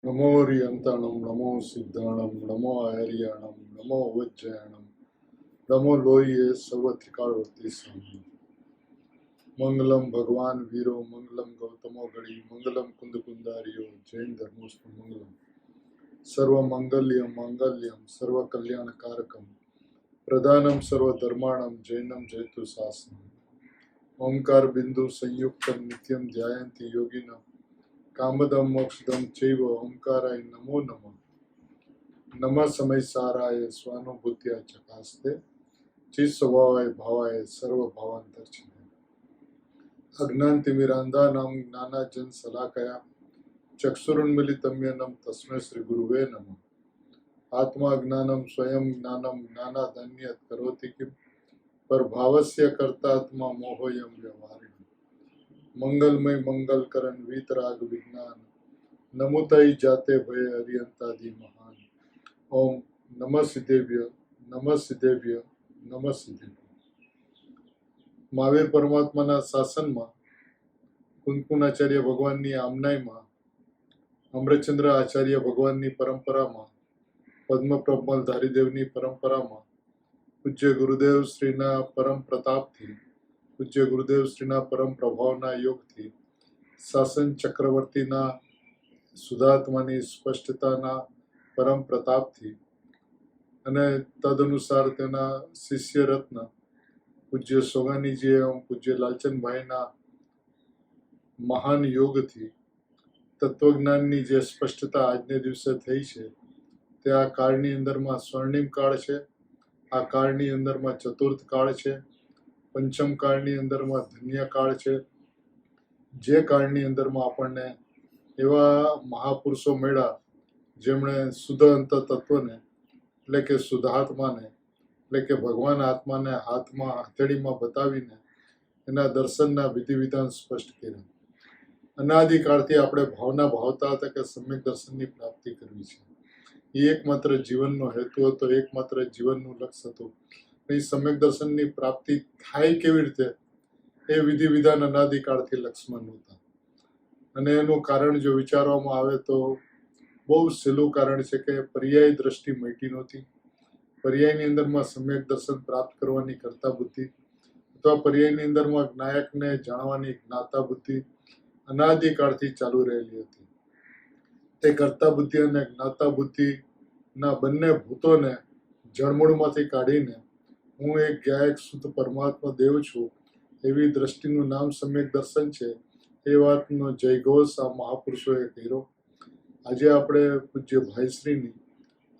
नमो रियंताणं नमो सिद्धाणं नमो आर्याणं नमो वज्रयाणं नमो लोये सर्वत्रिकालवर्ती स्वामी मंगलम भगवान वीरो मंगलम गौतमो गणी मंगलम कुंद कुंदारियो जैन धर्मोस्तु मंगलम सर्व मंगल्यम मांगल्यम सर्व कल्याण कारकम प्रधानम सर्व धर्माणम जैनम जयतु शासनम ओंकार बिंदु संयुक्तम नित्यम ध्यायन्ति योगिनः कामदम मोक्षदम चैव ओंकाराय नमो नमः नमः समय साराय स्वानुभूत्या चकास्ते चित स्वभावाय भावाय सर्व भावांतर अज्ञान तिमिरांधा नाम ज्ञानाजन सलाकया चक्षुरुन्मिलितम्यनम तस्मै श्री गुरुवे नमः आत्मा ज्ञानम स्वयं ज्ञानम ज्ञानादन्यत् करोति किम पर भावस्य कर्तात्मा मोहोयम व्यवहारिण मंगलमय मंगल करण वीतराग विज्ञान नमुतई जाते भय अरियंतादि महान ओम नमः सिद्धेभ्य नमः सिद्धेभ्य नमः सिद्धेभ्य મહાવીર પરમાત્માના શાસનમાં કુંકુનાચાર્ય ભગવાનની આમનાઈમાં અમૃતચંદ્ર આચાર્ય ભગવાનની પરંપરામાં પદ્મપ્રબલ ધારીદેવની પરંપરામાં પૂજ્ય ગુરુદેવ શ્રીના પરમ પ્રતાપથી પૂજ્ય ગુરુદેવ શ્રીના પરમ પ્રભાવના યોગથી શાસન ચક્રવર્તીના સુધાત્માની સ્પષ્ટતાના પરમ પ્રતાપથી અને તદનુસાર તેના શિષ્ય રત્ન પૂજ્ય સોગાનીજી એવં પૂજ્ય લાલચંદભાઈના મહાન યોગથી તત્વજ્ઞાનની જે સ્પષ્ટતા આજને દિવસે થઈ છે તે આ કાળની અંદરમાં સ્વર્ણિમ કાળ છે. આ કાળની અંદરમાં ચતુર્થ કાળ છે. પંચમ કાળની અંદરમાં ધન્ય કાળ છે. જે કાળની અંદરમાં આપણને એવા મહાપુરુષો મળ્યા જેમણે શુદ્ધ અંત તત્વને એટલે કે શુદ્ધાત્માને એટલે કે ભગવાન આત્માને હાથમાં હથેળીમાં બતાવીને એના દર્શનના વિધિ વિધાન સ્પષ્ટ કર્યા. અનાદિકાળથી આપણે ભાવના ભાવતા હતા કે સમ્યક દર્શનની પ્રાપ્તિ કરવી છે. એ એકમાત્ર જીવનનો હેતુ હતો, એકમાત્ર જીવનનું લક્ષ્ય હતું. એ સમ્યક દર્શનની પ્રાપ્તિ થાય કેવી રીતે એ વિધિ વિધાન અનાદિકાળથી લક્ષ્મણ હતા. અને એનું કારણ જો વિચારવામાં આવે તો બહુ સહેલું કારણ છે કે પર્યાય દ્રષ્ટિ મટી નહોતી. પર્યાયની અંદરમાં સમ્યક દર્શન પ્રાપ્ત કરવાની કર્તા બુદ્ધિ અથવા પર્યાયની અંદરમાં જ્ઞાયકને જાણવાની જ્ઞાતા બુદ્ધિ અનાદિકાળથી ચાલુ રહેલી હતી. તે કર્તા બુદ્ધિ અને જ્ઞાતા બુદ્ધિના બંને ભૂતોને જળમૂળમાંથી કાઢીને હું એક જ્ઞાયક શુદ્ધ પરમાત્મા દેવ છું એવી દ્રષ્ટિનું નામ સમ્યક દર્શન છે. એ વાતનો જયઘોષ આ મહાપુરુષોએ કર્યો. આજે આપણે પૂજ્ય ભાઈશ્રીની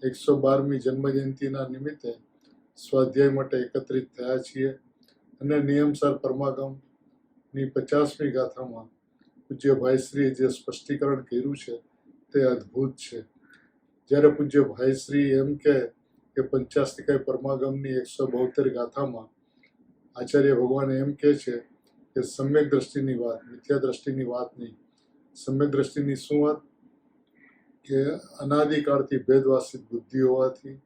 112મી જન્મજયંતિના નિમિત્તે સ્વાધ્યાય માટે એકત્રિત થયા છીએ અને નિયમસાર પરમાગમની 50મી ગાથામાં પૂજ્ય ભાઈશ્રીએ જે સ્પષ્ટીકરણ કર્યું છે તે અદ્ભુત છે. જ્યારે પૂજ્ય ભાઈશ્રી એમ કે 50 પરમાગમની 172 ગાથામાં આચાર્ય ભગવાન એમ કહે છે કે સમ્યક દ્રષ્ટિની વાત, મિથ્યા દ્રષ્ટિની વાત નહીં. સમ્યક દ્રષ્ટિની શું વાત? કે અનાદિકાળથી ભેદવાસિત બુદ્ધિ હોવાથી,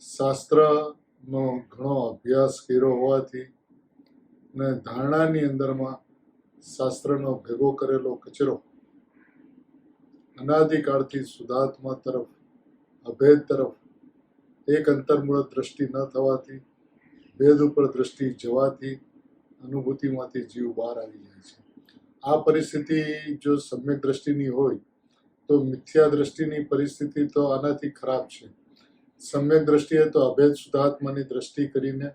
શાસ્ત્રનો ઘણો અભ્યાસ કર્યો હોવાથી અને ધારણાની અંદરમાં શાસ્ત્રનો ભેગો કરેલો કચરો અનાદિકાળથી શુદ્ધાત્મા તરફ, અભેદ તરફ એક અંતર્મૂળ દ્રષ્ટિ ન થવાથી, ભેદ ઉપર દ્રષ્ટિ જવાથી અનુભૂતિમાંથી જીવ બહાર આવી જાય છે. આ પરિસ્થિતિ જો સમ્યક દ્રષ્ટિની હોય તો મિથ્યા દ્રષ્ટિની પરિસ્થિતિ તો આનાથી ખરાબ છે. સમ્યક દ્રષ્ટિએ તો અભેદ શુદ્ધાત્માની દ્રષ્ટિ કરીને,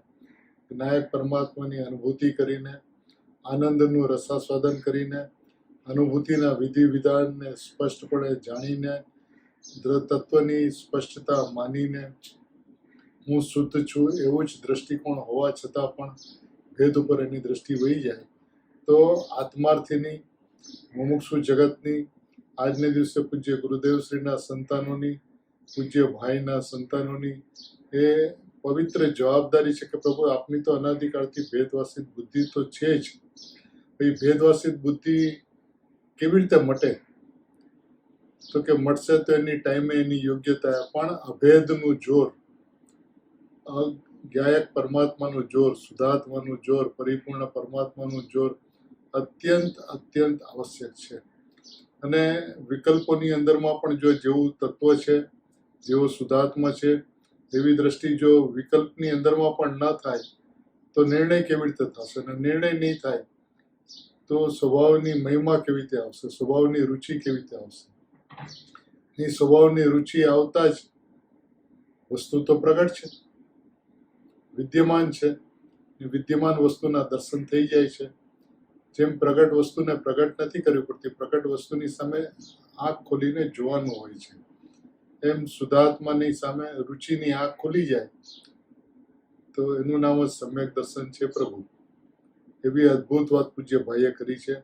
જ્ઞાયક પરમાત્માની અનુભૂતિ કરીને, આનંદનું રસાસ્વાદન કરીને, અનુભૂતિના વિધિ વિધાનને સ્પષ્ટપણે જાણીને, તત્વની સ્પષ્ટતા માનીને હું શુદ્ધ છું એવું જ દ્રષ્ટિકોણ હોવા છતાં પણ ભેદ ઉપર એની દ્રષ્ટિ વહી જાય તો આત્માર્થીની, મુમુક્ષુ જગતની, આજને દિવસે પૂજ્ય ગુરુદેવશ્રીના સંતાનોની, પૂજ્ય ભાઈના સંતાનોની એ પવિત્ર જવાબદારી છે કે પ્રભુ આપની તો અનાદિકાળથી ભેદવાસિત બુદ્ધિ તો છે જ. એ ભેદવાસિત બુદ્ધિ કેવી રીતે મટે? તો કે મટશે તો એની ટાઈમે, એની યોગ્યતા, પણ અભેદનું જોર, જ્ઞાયક પરમાત્માનું જોર, શુદ્ધાત્માનું જોર, પરિપૂર્ણ પરમાત્માનું જોર અત્યંત અત્યંત આવશ્યક છે. અને વિકલ્પોની અંદરમાં પણ જો જેવું તત્વ છે, જેવો શુદ્ધાત્મા છે, એવી દ્રષ્ટિ જો વિકલ્પની અંદરમાં પણ ન થાય તો નિર્ણય કેવી રીતે થશે? અને નિર્ણય નહીં થાય તો સ્વભાવની મહિમા કેવી રીતે આવશે? સ્વભાવની રુચિ કેવી રીતે આવશે? એ સ્વભાવની રુચિ આવતા જ વસ્તુ તો પ્રગટ છે, વિદ્યમાન છે. વિદ્યમાન વસ્તુના દર્શન થઈ જાય છે. જેમ પ્રગટ વસ્તુને પ્રગટ નથી કરવી પડતી, પ્રગટ વસ્તુની સામે આંખ ખોલીને જોવાનું હોય છે, એમ શુદ્ધાત્માની સામે રુચિની આંખ ખુલી જાય તો એનું નામ જ સમ્યક દર્શન છે પ્રભુ. એવી અદ્ભુત વાત પૂજ્ય ભાઈએ કરી છે.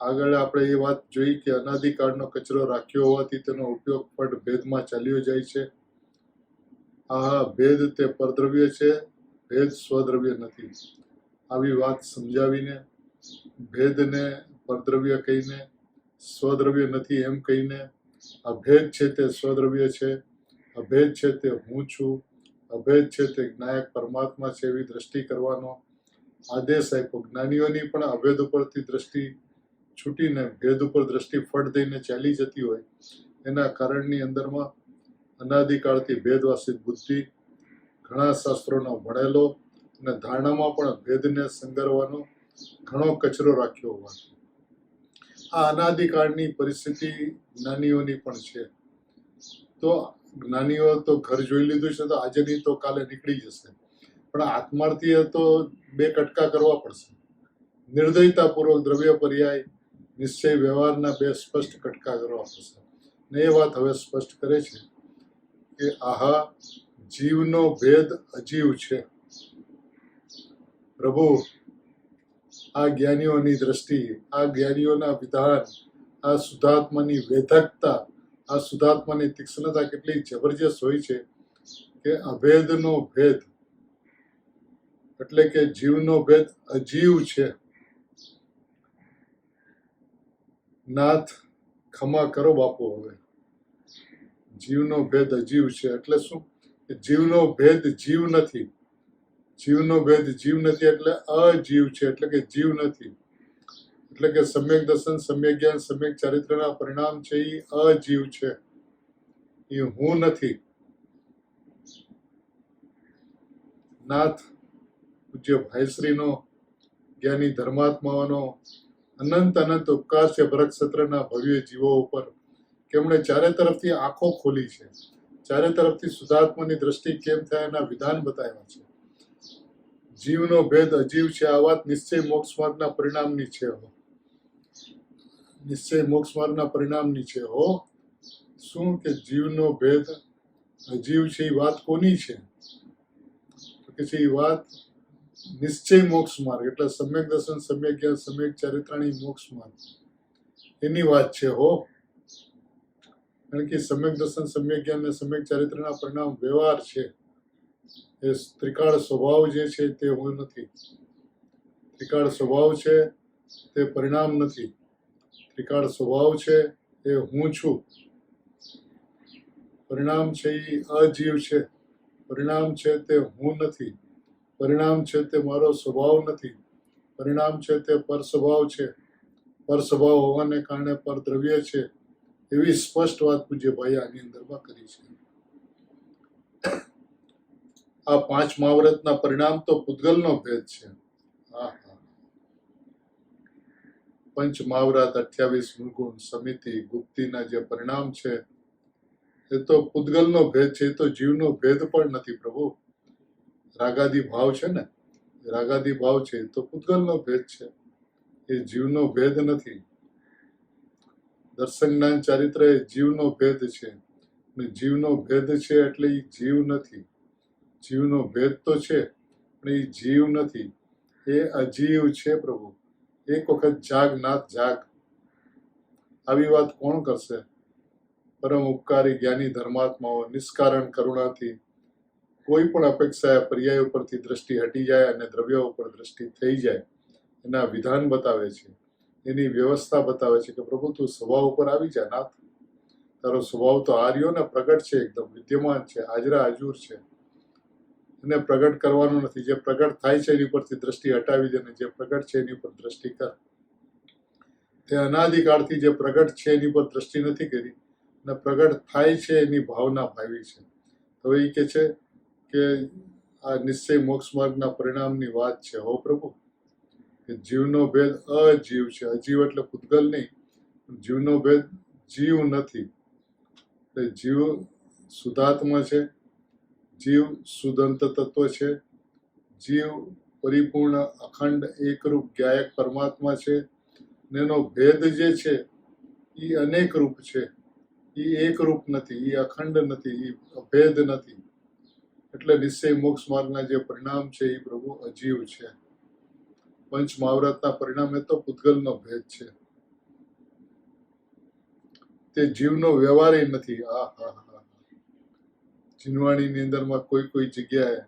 આગળ આપણે એ વાત જોઈ કે અનાદિકાળનો કચરો રાખ્યો હોવાથી તેનો ઉપયોગ પણ ભેદમાં ચાલ્યો જાય છે. આ ભેદ તે પરદ્રવ્ય છે, ભેદ સ્વદ્રવ્ય નથી. આવી વાત સમજાવીને ભેદને પરદ્રવ્ય કહીને, સ્વદ્રવ્ય નથી એમ કહીને, અભેદ છે તે સ્વદ્રવ્ય છે, અભેદ છે તે હું છું, અભેદ છે તે જ્ઞાયક પરમાત્મા છે, એવી દ્રષ્ટિ કરવાનો આદેશ આપ્યો. જ્ઞાનીઓની પણ અભેદ ઉપરથી દ્રષ્ટિ છૂટીને ભેદ ઉપર દ્રષ્ટિ ફટ દઈને ચાલી જતી હોય એના કારણની અંદરમાં અનાદિકાળથી ભેદવાસિત બુદ્ધિ, ઘણા શાસ્ત્રોનો ભણેલો અને ધારણામાં પણ ભેદને સંગરવાનો ઘણો કચરો રાખ્યો હોવાથી આ અનાદિકાળની પરિસ્થિતિ જ્ઞાનીઓની પણ છે. તો જ્ઞાનીઓ તો ઘર જોઈ લીધું છે તો આજે નહીં તો કાલે નીકળી જશે, પણ આત્માર્થીએ તો બે કટકા કરવા પડશે. નિર્દયતાપૂર્વક દ્રવ્ય પર્યાય નિશ્ચય વ્યવહારના બે સ્પષ્ટ કટકા કરવા પડશે. ને એ વાત હવે સ્પષ્ટ કરે છે કે આહા જીવનો ભેદ અજીવ છે. પ્રભુ, આ જ્ઞાનીઓની દ્રષ્ટિ, આ જ્ઞાનીઓના વિધાન, આ શુદ્ધાત્માની વેધકતા, આ શુદ્ધાત્માની તીક્ષ્ણતા કેટલી જબરજસ્ત હોય છે કે અભેદનો ભેદ એટલે કે જીવનો ભેદ અજીવ છે. નાથ ખમા કરો બાપુ. હવે જીવનો ભેદ અજીવ છે એટલે શું? જીવનો ભેદ જીવ નથી. જીવનો ભેદ જીવ નથી એટલે અજીવ છે, એટલે કે જીવ નથી. એટલે કે સમ્યક દર્શન, સમ્યક જ્ઞાન, સમ્યક ચારિત્રના પરિણામ છે એ અજીવ છે, એ હું નથી. નાથ પૂજ્ય ભાઈશ્રીનો, જ્ઞાની ધર્માત્માઓનો અનંત અનંત ઉપકાર છે ભરત ક્ષેત્રના ભવ્ય જીવો ઉપર કે એમણે ચારે તરફથી આંખો ખોલી છે, ચારે તરફથી શુદ્ધાત્માની દ્રષ્ટિ કેમ થાય એના વિધાન બતાવ્યા છે. જીવનો ભેદ અજીવ છે આ વાત નિશ્ચય મોક્ષ માર્ગના પરિણામની છે. નિશ્ચય મોક્ષ માર્ગના પરિણામની છે. શું કે જીવનો ભેદ અજીવ છે એ વાત કોની છે? તો કે છે એ વાત નિશ્ચય મોક્ષ માર્ગ એટલે સમ્યક દર્શન, સમ્યક જ્ઞાન, સમ્યક ચારિત્રાણી મોક્ષ માર્ગ એની વાત છે. કારણ કે સમ્યક દર્શન, સમ્યક જ્ઞાન અને સમ્યક ચારિત્રના પરિણામ વ્યવહાર છે. એ ત્રિકાળ સ્વભાવ જે છે તે હું નથી. ત્રિકાળ સ્વભાવ છે તે પરિણામ નથી. ત્રિકાળ સ્વભાવ છે એ હું છું. પરિણામ છે એ અજીવ છે. પરિણામ છે તે હું નથી. પરિણામ છે તે મારો સ્વભાવ નથી. પરિણામ છે તે પર સ્વભાવ છે. પર સ્વભાવ હોવાને કારણે પર દ્રવ્ય છે. એવી સ્પષ્ટ વાત પૂજ્ય ભાઈ આની અંદરમાં કરી છે. આ પાંચ મહાવ્રતના પરિણામ તો પૂતગલનો ભેદ છે. પંચ મહાવ્રત, 28 ગુણ, સમિતિ, ગુપ્તિના જે પરિણામ છે એ તો પૂતગલનો ભેદ છે, એ તો જીવનો ભેદ પણ નથી પ્રભુ. રાગાદી ભાવ છે ને, રાગાદી ભાવ છે તો પૂતગલનો ભેદ છે, એ જીવનો ભેદ નથી. દર્શન જ્ઞાન ચારિત્ર એ જીવનો ભેદ છે, અને જીવનો ભેદ છે એટલે એ જીવ નથી. જીવનો ભેદ તો છે પણ એ જીવ નથી, એ અજીવ છે પ્રભુ. એક વખત જાગ નાથ જાગ. આવી વાત કોણ કરશે? પરમ ઉપકારી જ્ઞાની ધર્માત્માઓ નિષ્કારણ કરુણાથી કોઈ પણ અપેક્ષા પર્યાય ઉપરથી દ્રષ્ટિ હટી જાય અને દ્રવ્ય ઉપર દ્રષ્ટિ થઈ જાય એના વિધાન બતાવે છે, એની વ્યવસ્થા બતાવે છે કે પ્રભુ તું સ્વભાવ ઉપર આવી જા નાથ. તારો સ્વભાવ તો આર્યો ને પ્રગટ છે, એકદમ વિદ્યમાન છે, હાજરા હાજુર છે. એને પ્રગટ કરવાનું નથી. જે પ્રગટ થાય છે એની પરથી દ્રષ્ટિ હટાવી દે, ને જે પ્રગટ છે એની પર દ્રષ્ટિ કર. તે અનાદિકાળથી જે પ્રગટ છે એની પર દ્રષ્ટિ નથી કરી અને પ્રગટ થાય છે એની ભાવના ભાવી છે. હવે એ કે છે કે આ નિશ્ચય મોક્ષ માર્ગના પરિણામની વાત છે. હો પ્રભુ, કે જીવનો ભેદ અજીવ છે. અજીવ એટલે પૂતગલ નહીં, જીવનો ભેદ જીવ નથી. એટલે જીવ શુદ્ધાત્મા છે, જીવ શુદ્ધંત તત્વ છે, જીવ પરિપૂર્ણ અખંડ એકરૂપ ગાયક પરમાત્મા છે. એનો ભેદ જે છે એ અનેક રૂપ છે, એ એક રૂપ નથી, એ અખંડ નથી, એ અભેદ નથી. એટલે નિશ્ચય મોક્ષ માર્ગના જે પરિણામ છે એ પ્રભુ અજીવ છે. પંચ મહાવ્રતના પરિણામે તો પૂતગલનો ભેદ છે, તે જીવનો વ્યવહાર નથી. હા હા હા, જીનવાણીની અંદરમાં કોઈ જગ્યાએ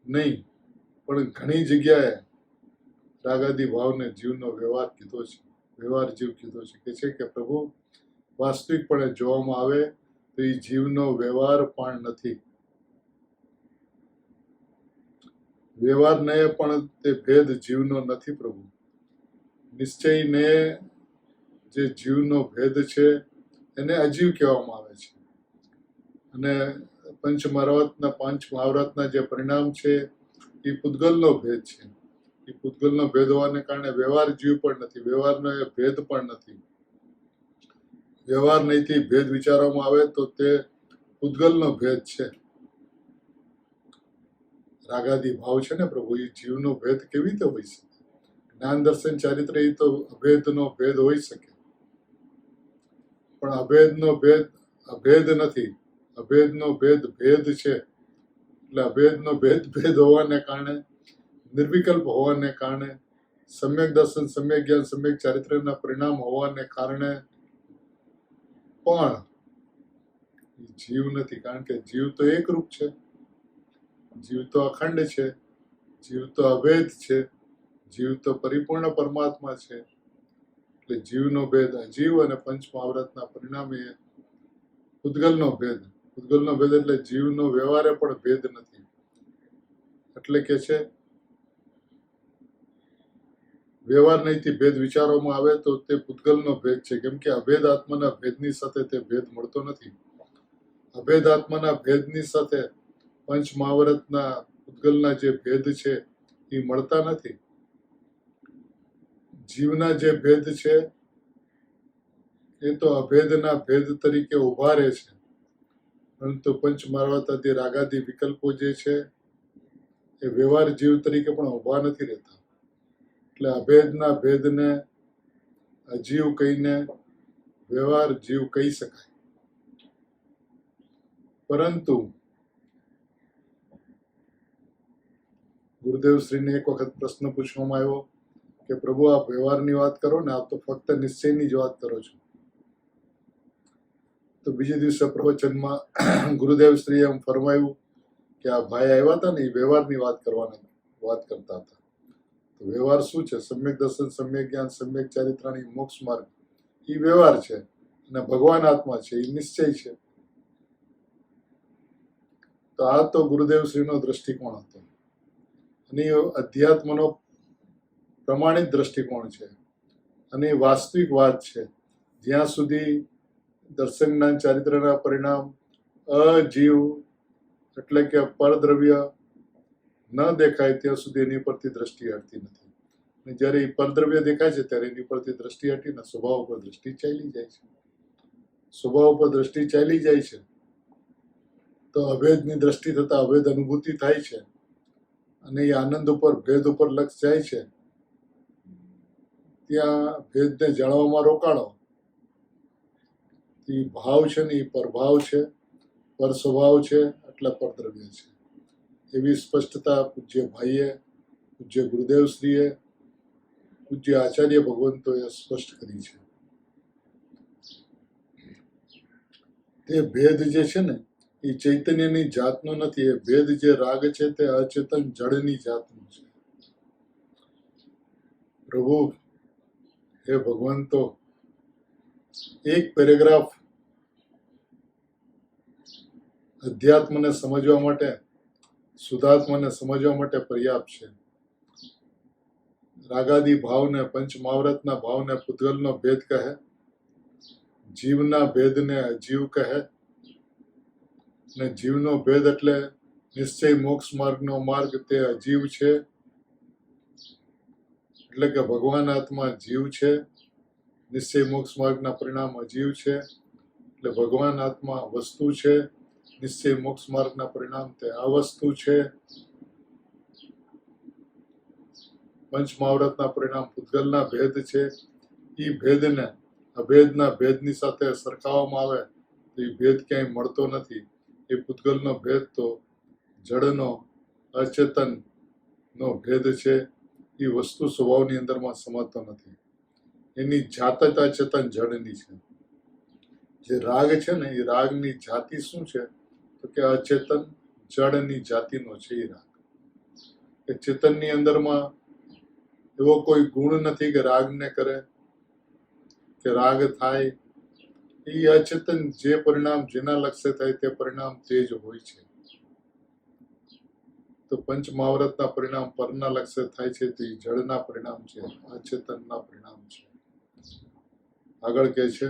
નહીં, પણ ઘણી જગ્યાએ રાગાદી ભાવને જીવનો વ્યવહાર કીધો છે, વ્યવહાર જીવ કીધો છે. કે છે કે પ્રભુ વાસ્તવિકપણે જોવામાં આવે તો એ જીવનો વ્યવહાર પણ નથી. વ્યવહારને પણ તે ભેદ જીવનો નથી પ્રભુ. નિશ્ચયને જે જીવનો ભેદ છે એને અજીવ કહેવામાં આવે છે. અને પંચ મહાવ્રતના જે પરિણામ છે એ પૂતગલનો ભેદ છે. એ પૂતગલનો ભેદ હોવાને કારણે વ્યવહાર જીવ પણ નથી, વ્યવહારનો એ ભેદ પણ નથી. વ્યવહાર નહીંથી ભેદ વિચારવામાં આવે તો તે પૂતગલનો ભેદ છે. રાગાદી ભાવ છે ને પ્રભુ, એ જીવનો ભેદ કેવી રીતે હોઈ શકે? જ્ઞાન દર્શન ચારિત્ર એ તો અભેદનો ભેદ હોઈ શકે, પણ અભેદનો ભેદ અભેદ નથી. અભેદનો ભેદ ભેદ છે. એટલે અભેદનો ભેદ હોવાને કારણે, નિર્વિકલ્પ હોવાને કારણે, સમ્યક દર્શન, સમ્યક જ્ઞાન, સમ્યક ચારિત્ર્યના પરિણામ હોવાને કારણે પણ જીવ નથી. કારણ કે જીવ તો એકરૂપ છે, જીવ તો અખંડ છે, જીવ તો અભેદ છે, જીવ તો પરિપૂર્ણ પરમાત્મા છે. એટલે જીવનો ભેદ અજીવ અને પંચ મહાવ્રતના પરિણામે પૂતગલનો ભેદ. પૂતગલનો ભેદ એટલે જીવનો વ્યવહારે પણ ભેદ નથી. એટલે કે છે વ્યવહાર નહીંથી ભેદ વિચારવામાં આવે તો તે પૂતગલનો ભેદ છે. કેમ કે અભેદ આત્માના ભેદની સાથે તે ભેદ મળતો નથી. અભેદ આત્માના ભેદની સાથે પંચ મહાવ્રતના પૂતગલના જે ભેદ છે એ મળતા નથી. જીવના જે ભેદ છે એ તો અભેદના ભેદ તરીકે ઉભા રહે છે, પરંતુ પંચ મહાવ્રતાદી રાગાદી વિકલ્પો જે છે એ વ્યવહાર જીવ તરીકે પણ ઉભા નથી રહેતા. એટલે અભેદના ભેદને અજીવ કહીને વ્યવહાર જીવ કહી શકાય. પરંતુ ગુરુદેવશ્રીને એક વખત પ્રશ્ન પૂછવામાં આવ્યો કે પ્રભુ આપ વ્યવહારની વાત કરો ને, આપ તો ફક્ત નિશ્ચયની જ વાત કરો છો. તો બીજે દિવસે પ્રવચનમાં ગુરુદેવશ્રીએ એમ ફરમાયું કે આ ભાઈ આવ્યા હતા ને એ વ્યવહારની વાત કરતા હતા. તો વ્યવહાર શું છે? સમ્યક દર્શન, સમ્યક જ્ઞાન, સમ્યક ચારિત્રાણી મોક્ષ માર્ગ એ વ્યવહાર છે, અને ભગવાન આત્મા છે એ નિશ્ચય છે. તો આ તો ગુરુદેવશ્રીનો દ્રષ્ટિકોણ હતો, અને એ અધ્યાત્મનો પ્રમાણિત દ્રષ્ટિકોણ છે, અને એ વાસ્તવિક વાત છે. જ્યાં સુધી દર્શન જ્ઞાન ચારિત્રના પરિણામ અજીવ એટલે કે પરદ્રવ્ય ન દેખાય ત્યાં સુધી એની પરથી દ્રષ્ટિ હટતી નથી. અને જ્યારે એ પરદ્રવ્ય દેખાય છે ત્યારે એની પરથી દ્રષ્ટિ હટીને સ્વભાવ ઉપર દ્રષ્ટિ ચાલી જાય છે. સ્વભાવ ઉપર દ્રષ્ટિ ચાલી જાય છે તો અભેદની દ્રષ્ટિ થતા અભેદ અનુભૂતિ થાય છે, અને એ આનંદ ઉપર, ભેદ ઉપર લક્ષ જાય છે. ત્યાં ભેદને જાણવામાં રોકાણો. એ ભાવ છે ને એ પરભાવ છે, પર સ્વભાવ છે, એટલે પરદ્રવ્ય છે. એવી સ્પષ્ટતા પૂજ્ય ભાઈએ, પૂજ્ય ગુરુદેવશ્રીએ, પૂજ્ય આચાર્ય ભગવંતોએ સ્પષ્ટ કરી છે. તે ભેદ જે છે ને એ ચૈતન્યની જાતનો નથી. એ ભેદ જે રાગ છે તે અચેતન જળની જાતનું છે. પ્રભુ હે ભગવંતો, એક પેરેગ્રાફ અધ્યાત્મને સમજવા માટે, શુદ્ધાત્માને સમજવા માટે પર્યાપ્ત છે. રાગાદી ભાવને પંચમહાવ્રતના ભાવને પૂતગલનો ભેદ કહે, જીવના ભેદને અજીવ કહે, ને જીવનો ભેદ એટલે નિશ્ચય મોક્ષ માર્ગનો માર્ગ તે અજીવ છે, એટલે કે ભગવાન આત્મા જીવ છે, નિશ્ચય મોક્ષ માર્ગના પરિણામ અજીવ છે, એટલે ભગવાન આત્મા વસ્તુ છે, નિશ્ચય મોક્ષ માર્ગના પરિણામ તે અવસ્તુ છે. પંચમહાવ્રતના પરિણામ પૂતગલના ભેદ છે. એ ભેદને અભેદના ભેદની સાથે સરખાવવામાં આવે તો એ ભેદ ક્યાંય મળતો નથી. એ પૂતગલનો ભેદ તો જડનો અચેતનનો ભેદ છે. એ વસ્તુ સ્વભાવની અંદરમાં સમાતો નથી. એની જાત જ અચેતન જડની છે. જે રાગ છે ને એ રાગની જાતિ શું છે તો કે અચેતન જડની જાતિનો છે એ રાગ. એ ચેતનની અંદરમાં એવો કોઈ ગુણ નથી કે રાગને કરે કે રાગ થાય. એ અચેતન જે પરિણામ જેના લક્ષ્ય થાય તે પરિણામ તે જ હોય છે. તો પંચમહાવ્રતના પરિણામ પરના લક્ષ્ય થાય છે તે જળના પરિણામ છે, અચેતનના પરિણામ છે. આગળ કહે છે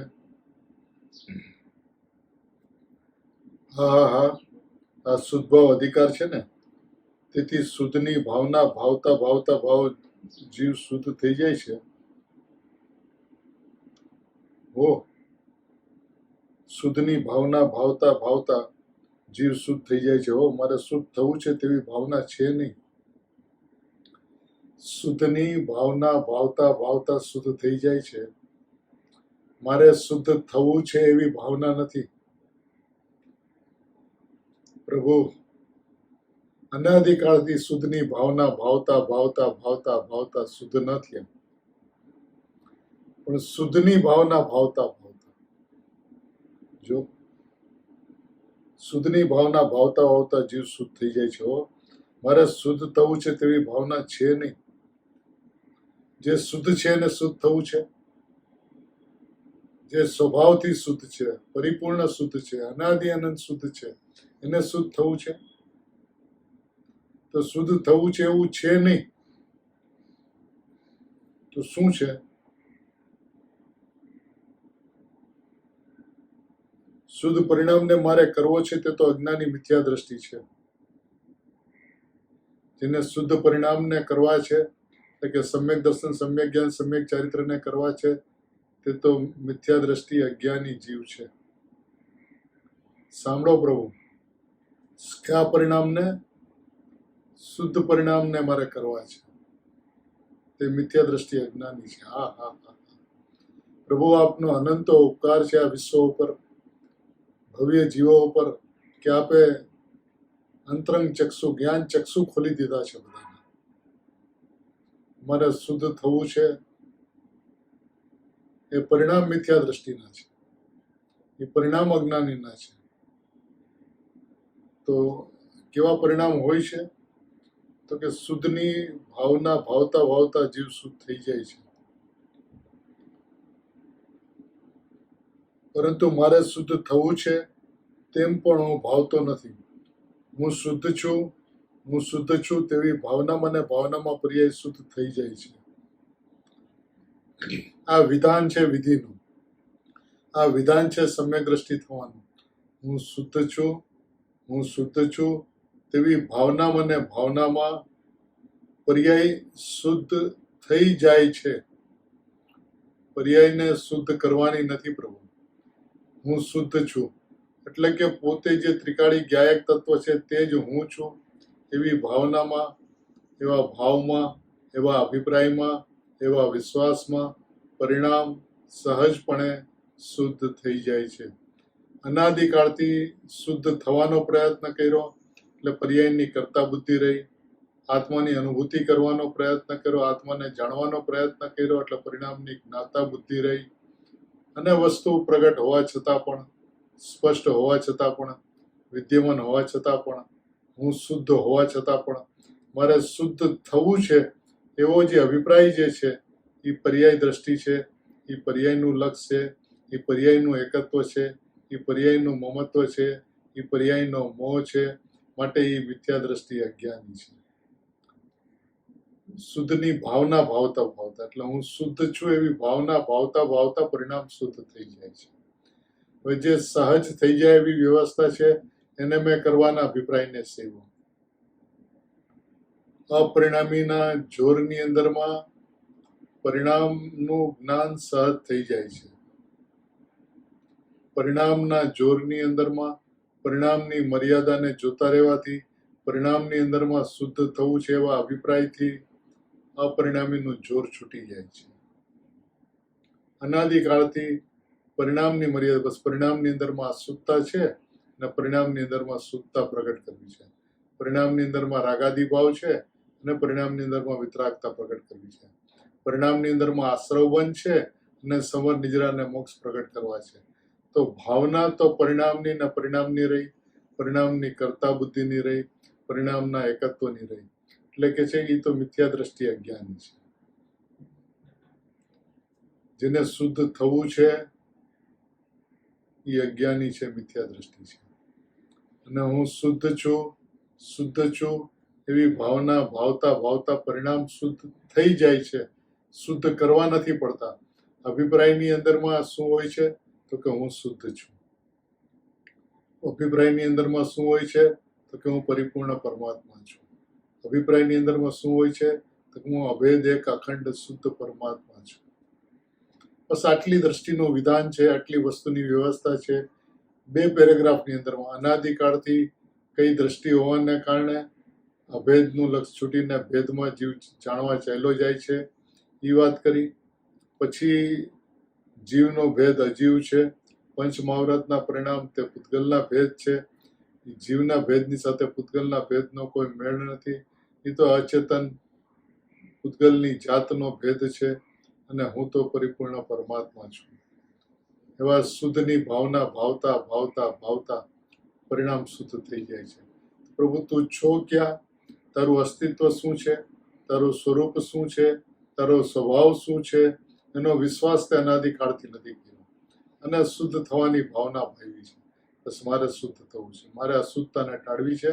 આ શુદ્ધભાવ અધિકાર છે ને તેથી શુદ્ધની ભાવના ભાવતા ભાવતા ભાવ જીવ શુદ્ધ થઈ જાય છે. શુદ્ધની ભાવના ભાવતા ભાવતા જીવ શુદ્ધ થઈ જાય છે. મારે શુદ્ધ થવું છે તેવી ભાવના છે નહીં. શુદ્ધની ભાવના ભાવતા ભાવતા શુદ્ધ થઈ જાય છે. મારે શુદ્ધ થવું છે એવી ભાવના નથી. પ્રભુ અનાદિકાળથી શુદ્ધની ભાવના ભાવતા ભાવતા ભાવતા ભાવતા શુદ્ધ ન થયા, પણ શુદ્ધની ભાવના ભાવતા ભાવતા જો શુદ્ધની ભાવના ભાવતા ભાવતા જીવ શુદ્ધ થઈ જાય છે. મારે શુદ્ધ થવું છે તેવી ભાવના છે નહીં. જે શુદ્ધ છે એને શુદ્ધ થવું છે. જે સ્વભાવથી શુદ્ધ છે, પરિપૂર્ણ શુદ્ધ છે, અનાદિ અનંત શુદ્ધ છે, એને શુદ્ધ થવું છે. તો શુદ્ધ થવું છે એવું છે નહીં. તો શું છે? શુદ્ધ પરિણામને મારે કરવો છે તે તો અજ્ઞાની મિથ્યા દ્રષ્ટિ છે. જેને શુદ્ધ પરિણામને કરવા છે એટલે કે સમ્યક દર્શન, સમ્યક જ્ઞાન, સમ્યક ચારિત્રને કરવા છે તે તો મિથ્યા દ્રષ્ટિ અજ્ઞાની જીવ છે. સાંભળો પ્રભુ, કયા પરિણામને? શુદ્ધ પરિણામને મારે કરવા છે તે મિથ્યા દ્રષ્ટિ અજ્ઞાની છે. હા હા હા પ્રભુ, આપનો અનંતો ઉપકાર છે આ વિશ્વ ઉપર, ભવ્ય જીવો ઉપર, કે આપે અંતરંગ ચક્ષુ, જ્ઞાન ચક્ષુ ખોલી દીધા છે બધાને. મારે શુદ્ધ થવું છે એ પરિણામ મિથ્યા દ્રષ્ટિના છે, એ પરિણામ અજ્ઞાનીના છે. તો કેવા પરિણામ હોય છે? તો કે શુદ્ધની ભાવના ભાવતા ભાવતા જીવ શુદ્ધ થઈ જાય છે. પરંતુ મારે શુદ્ધ થવું છે તેમ પણ હું ભાવતો નથી. હું શુદ્ધ છું, હું શુદ્ધ છું તેવી ભાવના મને ભાવનામાં પર્યાય શુદ્ધ થઈ જાય છે. આ વિધાન છે વિધિનું, આ વિધાન છે સમ્યક દ્રષ્ટિ થવાનું. હું શુદ્ધ છું, હું શુદ્ધ છું તેવી ભાવના મને ભાવનામાં પર્યાય શુદ્ધ થઈ જાય છે. પર્યાયને શુદ્ધ કરવાની નથી પ્રભુ. હું શુદ્ધ છું એટલે કે પોતે જે ત્રિકાળી જ્ઞાયક તત્વ છે તે જ હું છું એવી ભાવનામાં, એવા ભાવમાં, એવા અભિપ્રાયમાં, એવા વિશ્વાસમાં પરિણામ સહજપણે શુદ્ધ થઈ જાય છે. અનાદિકાળથી શુદ્ધ થવાનો પ્રયત્ન કર્યો એટલે પર્યાયની કરતા બુદ્ધિ રહી. આત્માની અનુભૂતિ કરવાનો પ્રયત્ન કર્યો, આત્માને જાણવાનો પ્રયત્ન કર્યો એટલે પરિણામની જ્ઞાતા બુદ્ધિ રહી. અને વસ્તુ પ્રગટ હોવા છતાં પણ, સ્પષ્ટ હોવા છતાં પણ, વિદ્યમાન હોવા છતાં પણ, હું શુદ્ધ હોવા છતાં પણ મારે શુદ્ધ થવું છે એવો જે અભિપ્રાય જે છે એ પર્યાય દ્રષ્ટિ છે, એ પર્યાયનું લક્ષ્ય છે, એ પર્યાયનું એકત્વ છે, એ પર્યાયનું મમત્વ છે, એ પર્યાયનો મોહ છે. માટે એ મિથ્યા દ્રષ્ટિ અજ્ઞાની છે. શુદ્ધની ભાવના ભાવતા ભાવતા, એટલે હું શુદ્ધ છું એવી ભાવના ભાવતા ભાવતા પરિણામ શુદ્ધ થઈ જાય છે. હવે જે સહજ થઈ જાય એવી વ્યવસ્થા છે એને મેં કરવાના અભિપ્રાયને સેવો. અપરિણામીના જોરની અંદરમાં પરિણામનું જ્ઞાન સહજ થઈ જાય છે. પરિણામના જોરની અંદરમાં પરિણામની મર્યાદાને જોતા રહેવાથી પરિણામની અંદરમાં શુદ્ધ થવું છે એવા અભિપ્રાયથી અપરિણામીનું જોર છૂટી જાય છે. અનાદિકાળથી પરિણામની મર્યાદા, બસ પરિણામની અંદરમાં શુદ્ધતા છે અને પરિણામની અંદરમાં શુદ્ધતા પ્રગટ કરવી છે. પરિણામની અંદરમાં રાગાદી ભાવ છે અને પરિણામની અંદરમાં વિતરાગતા પ્રગટ કરવી છે. પરિણામની અંદરમાં આશ્રવબંધ છે અને સંવર નિજરા અને મોક્ષ પ્રગટ કરવા છે. તો ભાવના તો પરિણામની ને પરિણામની રહી, પરિણામની કર્તા બુદ્ધિની રહી, પરિણામના એકત્વની રહી. એટલે કે છે એ તો મિથ્યા દ્રષ્ટિ અજ્ઞાની છે. જેને શુદ્ધ થવું છે એ અજ્ઞાની છે, મિથ્યા દ્રષ્ટિ છે. અને હું શુદ્ધ છું એવી ભાવના ભાવતા ભાવતા પરિણામ શુદ્ધ થઈ જાય છે. શુદ્ધ કરવા નથી પડતા. અભિપ્રાયની અંદરમાં શું હોય છે તો કે હું શુદ્ધ છું. અભિપ્રાયની અંદરમાં શું હોય છે તો કે હું પરિપૂર્ણ પરમાત્મા છું. અભિપ્રાયની અંદરમાં શું હોય છે તો કે હું અભેદ એક અખંડ શુદ્ધ પરમાત્મા છું. બસ આટલી દ્રષ્ટિનું વિધાન છે, આટલી વસ્તુની વ્યવસ્થા છે. 2 પેરેગ્રાફની અંદરમાં અનાદિકાળથી કઈ દ્રષ્ટિ હોવાને કારણે અભેદનું લક્ષ છૂટીને ભેદમાં જીવ જાણવા ચાલ્યો જાય છે એ વાત કરી. પછી જીવનો ભેદ અજીવ છે, પંચ મહાવ્રતના પરિણામ તે પૂતગલના ભેદ છે. જીવના ભેદની સાથે પૂતગલના ભેદનો કોઈ મેળ નથી. એ તો અચેતન પૂતગલની જાતનો ભેદ છે અને હું તો પરિપૂર્ણ પરમાત્મા છું. એવા શુદ્ધની ભાવના ભાવતા ભાવતા ભાવતા પરિણામ શુદ્ધ થઈ જાય છે. પ્રભુ તું છો ક્યાં, તારું અસ્તિત્વ શું છે, તારું સ્વરૂપ શું છે, તારો સ્વભાવ શું છે, એનો વિશ્વાસ તે અનાદિકાળથી નથી કર્યો. અને શુદ્ધ થવાની ભાવના ભાવી છે. બસ મારે શુદ્ધ થવું છે, મારે અશુદ્ધતાને ટાળવી છે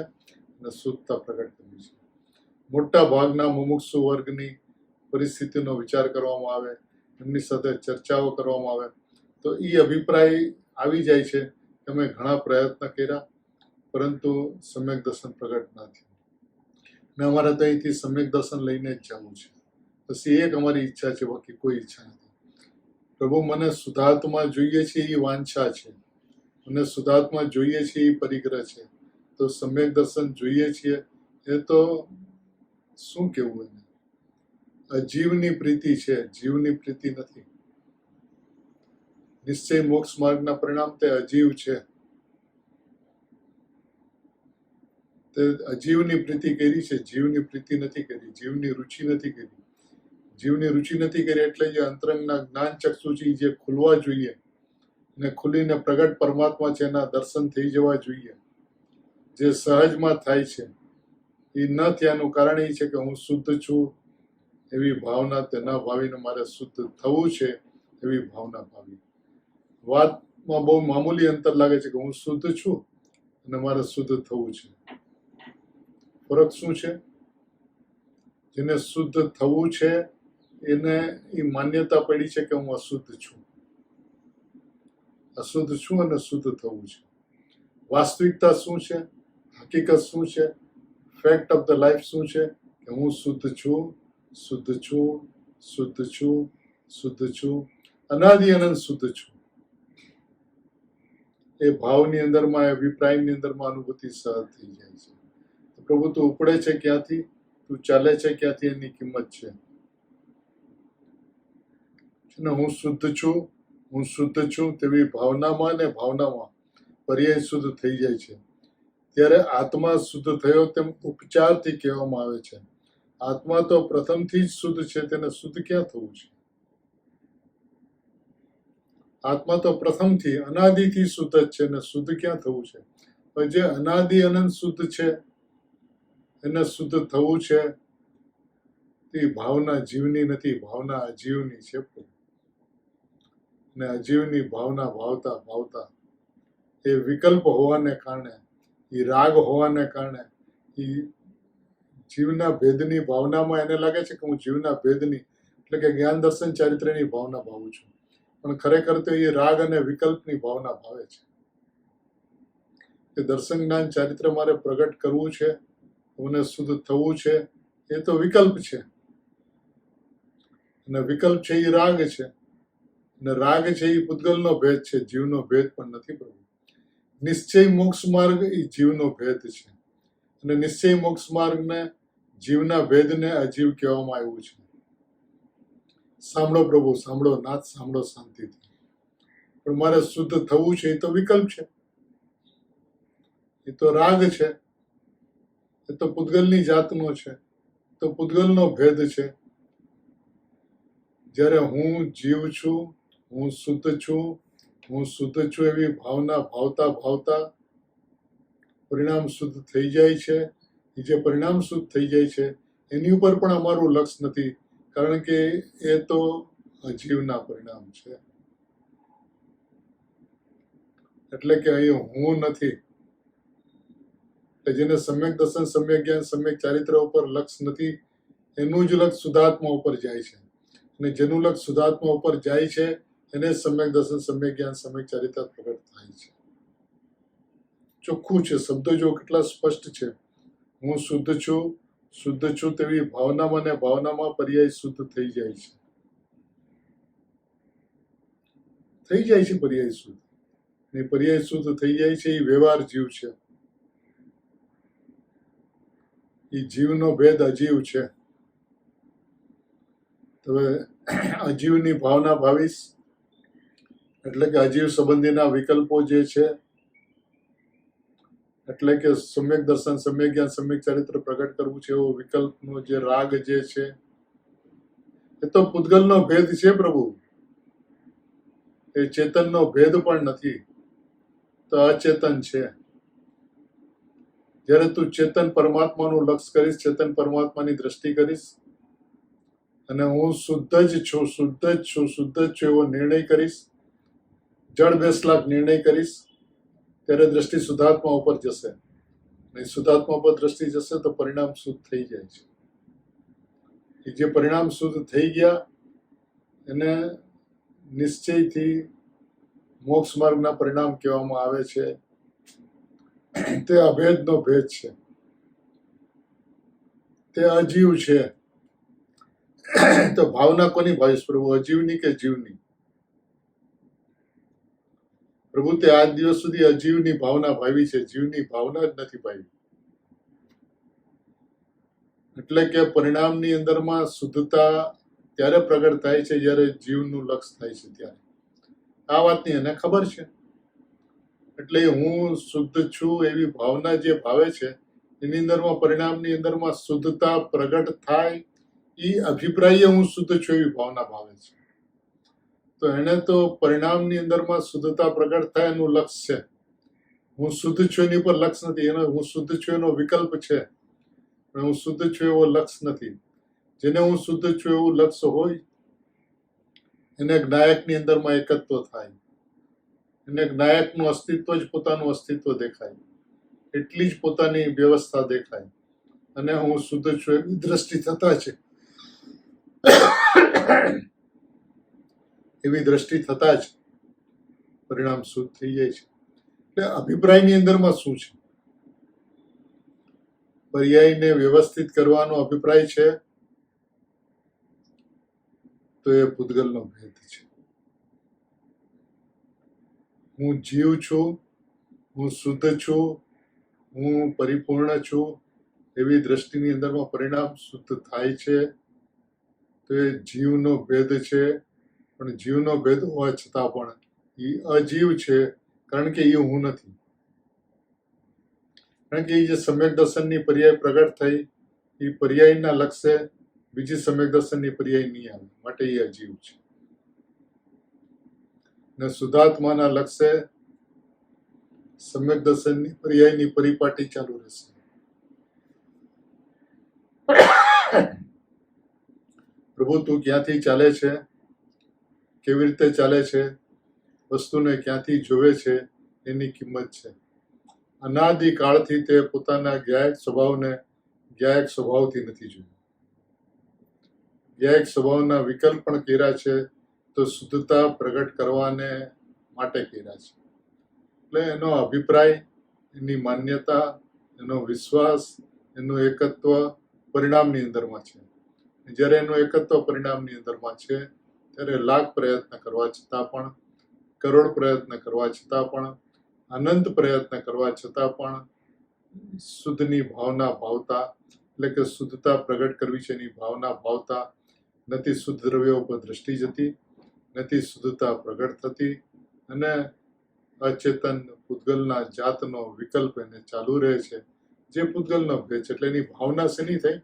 અને શુદ્ધતા પ્રગટ કરવી છે. મોટા ભાગના મુમુક્ષુ વર્ગની પરિસ્થિતિનો વિચાર કરવામાં આવે, એમની સાથે ચર્ચાઓ કરવામાં આવે તો એ અભિપ્રાય આવી જાય છે કે અમે ઘણા પ્રયત્ન કર્યા પરંતુ સમ્યક દર્શન પ્રગટ ના થયું ને અમારે તો અહીંથી સમ્યક દર્શન લઈને જ જવું છે. બસ એ એક અમારી ઈચ્છા છે, બાકી કોઈ ઈચ્છા નથી. પ્રભુ મને શુદ્ધાત્મા જોઈએ છે એ વાંછા છે, મને શુદ્ધાત્મા જોઈએ છે એ પરિગ્રહ છે. તો સમ્યક દર્શન જોઈએ છીએ એ તો શું કેવું એને, અજીવની પ્રીતિ છે, જીવની પ્રીતિ નથી. નિશ્ચય મોક્ષ માર્ગના પરિણામ તે અજીવ છે. તે અજીવની પ્રીતિ કરી છે, જીવની પ્રીતિ નથી કરી, જીવની રુચિ નથી કરી. જીવની રુચિ નથી કરી એટલે જે અંતરંગના જ્ઞાન ચક્ષુથી જે ખુલવા જોઈએ ને ખુલીને પ્રગટ પરમાત્મા છે એના દર્શન થઈ જવા જોઈએ, જે સહજમાં થાય છે એ ન થયાનું કારણ એ છે કે હું શુદ્ધ છું એવી ભાવના તે ન ભાવીને મારે શુદ્ધ થવું છે એવી ભાવના ભાવી. વાતમાં બહુ મામૂલી અંતર લાગે છે કે હું શુદ્ધ છું અને મારે શુદ્ધ થવું છે. ફરક શું છે? જેને શુદ્ધ થવું છે એને એ માન્યતા પડી છે કે હું અશુદ્ધ છું. અશુદ્ધ છું અને શુદ્ધ થવું છે. વાસ્તવિકતા શું છે? હકીકત શું છે? ફેક્ટ ઓફ ધ લાઈફ શું છે? કે હું શુદ્ધ છું, શુદ્ધ છું, શુદ્ધ છું, શુદ્ધ છું, અનાદિ અનંત શુદ્ધ છું. એ ભાવની અંદરમાં, એ અભિપ્રાયની અંદરમાં અનુભૂતિ સહજ થઈ જાય છે. પ્રભુ તું ઉપડે છે ક્યાંથી, તું ચાલે છે ક્યાંથી, એની કિંમત છે. હું શુદ્ધ છું, હું શુદ્ધ છું તેવી ભાવનામાં ને ભાવનામાં પર્યાય શુદ્ધ થઈ જાય છે. ત્યારે આત્મા શુદ્ધ થયો તેમ ઉપચારથી કહેવામાં આવે છે. આત્મા તો પ્રથમથી જ શુદ્ધ છે, તેને શુદ્ધ ક્યાં થવું છે? આત્મા તો પ્રથમથી અનાદિથી શુદ્ધ જ છે ને શુદ્ધ ક્યાં થવું છે? પણ જે અનાદિ અનંત શુદ્ધ છે એને શુદ્ધ થવું છે તે ભાવના જીવની નથી, ભાવના અજીવની છે. ને અજીવની ભાવના ભાવતા ભાવતા એ વિકલ્પ હોવાને કારણે, એ રાગ હોવાને કારણે, એ જીવના ભેદની ભાવનામાં એને લાગે છે કે હું જીવના ભેદની એટલે કે જ્ઞાન દર્શન ચારિત્ર્યની ભાવના ભાવું છું, પણ ખરેખર તો એ રાગ અને વિકલ્પની ભાવના ભાવે છે. કે દર્શન જ્ઞાન ચારિત્ર મારે પ્રગટ કરવું છે, મને શુદ્ધ થવું છે, એ તો વિકલ્પ છે, અને વિકલ્પ છે એ રાગ છે, અને રાગ છે એ પૂતગલનો ભેદ છે, જીવનો ભેદ પણ નથી પ્રભુ. નિશ્ચય મોક્ષ માર્ગ એ જીવનો ભેદ છે, અને નિશ્ચય મોક્ષ માર્ગને જીવના ભેદને અજીવ કહેવામાં આવ્યું છે. સાંભળો પ્રભુ, સાંભળો નાથ, સાંભળો શાંતિથી. પણ મારે શુદ્ધ થવું છે એ તો વિકલ્પ છે, એ તો રાગ છે, એ તો પૂતગલની જાતનો છે, તો પૂતગલનો ભેદ છે. જ્યારે હું જીવ છું, હું શુદ્ધ છું એવી ભાવના ભાવતા ભાવતા પરિણામ શુદ્ધ થઈ જાય છે. એ જે પરિણામ શુદ્ધ થઈ જાય છે એની ઉપર પણ અમારું લક્ષ નથી, કારણ કે એ તો અજીવના પરિણામ છે. એટલે કે અહીં હું નથી. જેને સમ્યક દર્શન, સમ્યક જ્ઞાન, સમ્યક ચારિત્ર ઉપર લક્ષ નથી, એનું જ લક્ષ શુદ્ધાત્મા ઉપર જાય છે, અને જેનું લક્ષ શુદ્ધાત્મા ઉપર જાય છે એને સમ્યક દર્શન, સમ્યક જ્ઞાન, સમ્યક ચારિત્ર પ્રગટ થાય છે. ચોખ્ખું છે, શબ્દો જો કેટલા સ્પષ્ટ છે. હું શુદ્ધ છું તેવી ભાવનામાં ને ભાવનામાં પર્યાય શુદ્ધ થઈ જાય છે. પર્યાય શુદ્ધ, ને પર્યાય શુદ્ધ થઈ જાય છે. એ વ્યવહાર જીવ છે, એ જીવનો ભેદ અજીવ છે. હવે અજીવની ભાવના ભાવીશ, એટલે કે અજીવ સંબંધીના વિકલ્પો જે છે, એટલે કે સમ્યક દર્શન, સમ્યક જ્ઞાન, સમ્યક ચારિત્ર પ્રગટ કરવું છે એવો વિકલ્પનો જે રાગ જે છે, એ તો પૂતગલનો ભેદ છે પ્રભુ. એ ચેતનનો ભેદ પણ નથી, તો અચેતન છે. જ્યારે તું ચેતન પરમાત્માનું લક્ષ કરીશ, ચેતન પરમાત્માની દ્રષ્ટિ કરીશ, અને હું શુદ્ધ જ છું એવો નિર્ણય કરીશ, જડ બેસલાક નિર્ણય કરીશ, ત્યારે દ્રષ્ટિ શુદ્ધાત્મા ઉપર જશે. અને શુદ્ધાત્મા ઉપર દ્રષ્ટિ જશે તો પરિણામ શુદ્ધ થઈ જાય છે. એ જે પરિણામ શુદ્ધ થઈ ગયા એને નિશ્ચયથી મોક્ષ માર્ગના પરિણામ કહેવામાં આવે છે. તે અભેદનો ભેદ છે, તે અજીવ છે. તો ભાવના કોની ભાવીશ પ્રભુ, અજીવની કે જીવની? પ્રભુ તે આજ દિવસ સુધી અજીવની ભાવના ભાવી છે, જીવની ભાવના જ નથી ભાવી. એટલે કે પરિણામની અંદરમાં શુદ્ધતા ત્યારે પ્રગટ થાય છે જ્યારે જીવનું લક્ષ થાય છે ત્યારે. આ વાતની એને ખબર છે. એટલે હું શુદ્ધ છું એવી ભાવના જે ભાવે છે એની અંદરમાં પરિણામની અંદરમાં શુદ્ધતા પ્રગટ થાય, એ અભિપ્રાય હું શુદ્ધ છું એવી ભાવના ભાવે છે. તો એને તો પરિણામની અંદરમાં શુદ્ધતા પ્રગટ થાય એનું લક્ષ છે. હું શુદ્ધ છું એની પર લક્ષ નથી. એનો હું શુદ્ધ છું એનો વિકલ્પ છે, પણ હું શુદ્ધ છું એવો લક્ષ નથી. જેને હું શુદ્ધ છું એવું લક્ષ હોય એને જ્ઞાયકની અંદરમાં એકત્વ થાય, એને જ્ઞાયકનું અસ્તિત્વ જ પોતાનું અસ્તિત્વ દેખાય, એટલી જ પોતાની વ્યવસ્થા દેખાય, અને હું શુદ્ધ છું એવી દ્રષ્ટિ થતા છે. એવી દ્રષ્ટિ થતા જ પરિણામ શુદ્ધ થઈ જાય છે. એટલે અભિપ્રાયની અંદરમાં શું છે? પર્યાયને વ્યવસ્થિત કરવાનો અભિપ્રાય છે, તો એ પૂતગલનો ભેદ છે. હું જીવ છું, હું શુદ્ધ છું, હું પરિપૂર્ણ છું એવી દ્રષ્ટિની અંદરમાં પરિણામ શુદ્ધ થાય છે, તો એ જીવનો ભેદ છે. પણ જીવનો ભેદ હોવા છતાં પણ એ અજીવ છે, કારણ કે એ હું નથી. કારણ કે એ જે સમ્યક દર્શનની પર્યાય પ્રગટ થઈ, એ પર્યાયના લક્ષે બીજી સમ્યક દર્શનની પર્યાય નહીં આવે, માટે એ અજીવ છે. ને શુદ્ધાત્માના લક્ષે સમ્યક દર્શનની પર્યાયની પરિપાટી ચાલુ રહેશે. પ્રભુ તું ક્યાંથી ચાલે છે, કેવી રીતે ચાલે છે, વસ્તુને ક્યાંથી જોવે છે એની કિંમત છે. અનાદિ કાળથી તે પોતાના જ્ઞાયક સ્વભાવને જ્ઞાયક સ્વભાવથી નથી જોયું. જ્ઞાયક સ્વભાવના વિકલ્પ પણ કર્યા છે તો શુદ્ધતા પ્રગટ કરવાને માટે કર્યા છે. એટલે એનો અભિપ્રાય, એની માન્યતા, એનો વિશ્વાસ, એનું એકત્વ પરિણામની અંદરમાં છે. જ્યારે એનું એકત્વ પરિણામની અંદરમાં છે ત્યારે લાખ પ્રયત્ન કરવા છતાં પણ, કરોડ પ્રયત્ન કરવા છતાં પણ, અનંત પ્રયત્ન કરવા છતાં પણ શુદ્ધની ભાવના ભાવતા, એટલે કે શુદ્ધતા પ્રગટ કરવી છે એની ભાવના ભાવતા નથી. શુદ્ધ દ્રવ્યો ઉપર દ્રષ્ટિ જતી નથી, શુદ્ધતા પ્રગટ થતી, અને અચેતન પૂતગલના જાતનો વિકલ્પ એને ચાલુ રહે છે, જે પૂતગલનો ભેદ છે. એટલે એની ભાવના શેની થઈ?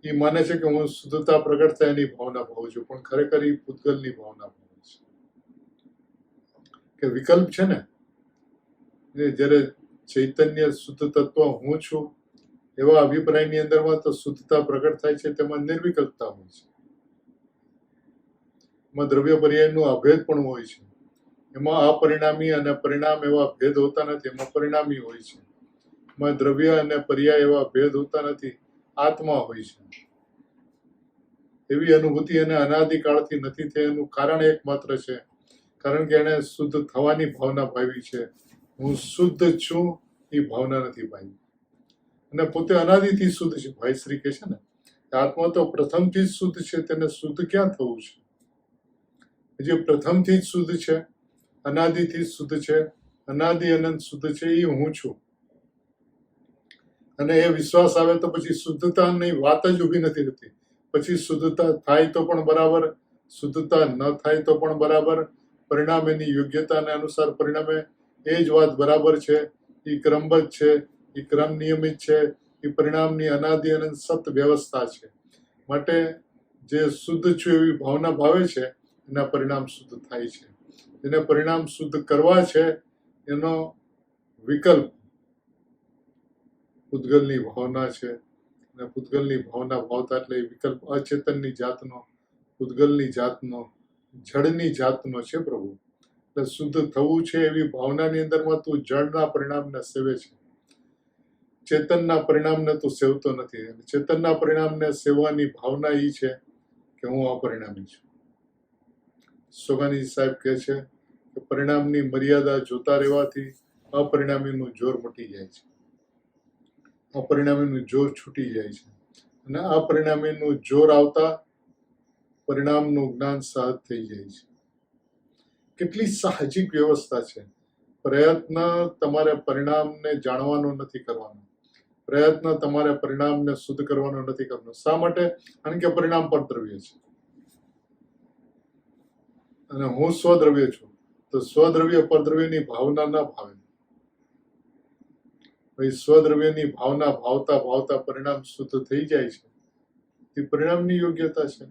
એ માને છે કે હું શુદ્ધતા પ્રગટ થાય એની ભાવના ભાવું છું, પણ ખરેખર એ પૂતગલની ભાવના ભાવે છે. કે વિકલ્પ છે ને, જ્યારે ચૈતન્ય શુદ્ધ તત્વ હું છું એવા અભિપ્રાયની અંદરમાં તો શુદ્ધતા પ્રગટ થાય છે, તેમાં નિર્વિકલ્પતા હોય છે. એમાં દ્રવ્ય પર્યાયનું અભેદ પણ હોય છે. એમાં અપરિણામી અને પરિણામ એવા ભેદ હોતા નથી, એમાં પરિણામી હોય છે. એમાં દ્રવ્ય અને પર્યાય એવા ભેદ હોતા નથી, આત્મા હોય છે. એવી અનુભૂતિ એને અનાદિકાળથી નથી થઈ. એનું કારણ એકમાત્ર છે, કારણ કે એને શુદ્ધ થવાની ભાવના ભાવી છે. હું શુદ્ધ છું એ ભાવના નથી ભાવી, અને પોતે અનાદિથી શુદ્ધ છે. ભાઈ શ્રી કહે છે ને, આત્મા તો પ્રથમથી જ શુદ્ધ છે, તેને શુદ્ધ ક્યાં થવું છે? જે પ્રથમથી જ શુદ્ધ છે, અનાદિથી જ શુદ્ધ છે, અનાદિ અનંત શુદ્ધ છે, એ હું છું. અને એ વિશ્વાસ આવે તો પછી શુદ્ધતાની વાત જ ઊભી નથી રહેતી. પછી શુદ્ધતા થાય તો પણ બરાબર, શુદ્ધતા ન થાય તો પણ બરાબર. પરિણામ એની યોગ્યતાને અનુસાર પરિણામે એ જ વાત બરાબર છે. એ ક્રમબદ્ધ છે, એ ક્રમ નિયમિત છે, એ પરિણામની અનાદિ અનંત સત વ્યવસ્થા છે. માટે જે શુદ્ધ છું એવી ભાવના ભાવે છે એના પરિણામ શુદ્ધ થાય છે. જેને પરિણામ શુદ્ધ કરવા છે એનો વિકલ્પ પૂતગલની ભાવના છે. અને પૂતગલની ભાવના ભાવતા એટલે વિકલ્પ અચેતનની જાતનો, પૂતગલની જાતનો, જળની જાતનો છે પ્રભુ. એટલે શુદ્ધ થવું છે એવી ભાવનાની અંદરમાં તું જળના પરિણામને સેવે છે, ચેતનના પરિણામને તું સેવતો નથી. ચેતનના પરિણામને સેવવાની ભાવના એ છે કે હું અપરિણામી છું. સોગાની સાહેબ કહે છે કે પરિણામની મર્યાદા જોતા રહેવાથી અપરિણામીનું જોર મટી જાય છે, અપરિણામીનું જોર છૂટી જાય છે, અને અપરિણામીનું જોર આવતા પરિણામનું જ્ઞાન સહજ થઈ જાય છે. કેટલી સાહજિક વ્યવસ્થા છે. પ્રયત્ન તમારે પરિણામને જાણવાનો નથી કરવાનો, પ્રયત્ન તમારે પરિણામને શુદ્ધ કરવાનો નથી કરવાનો. શા માટે? કારણ કે પરિણામ પર દ્રવ્ય છે અને હું સ્વદ્રવ્ય છું. તો સ્વદ્રવ્ય પરદ્રવ્યની ભાવના ના ભાવે. ભાઈ સ્વદ્રવ્યની ભાવના ભાવતા ભાવતા પરિણામ શુદ્ધ થઈ જાય છે. તે પરિણામની યોગ્યતા છે.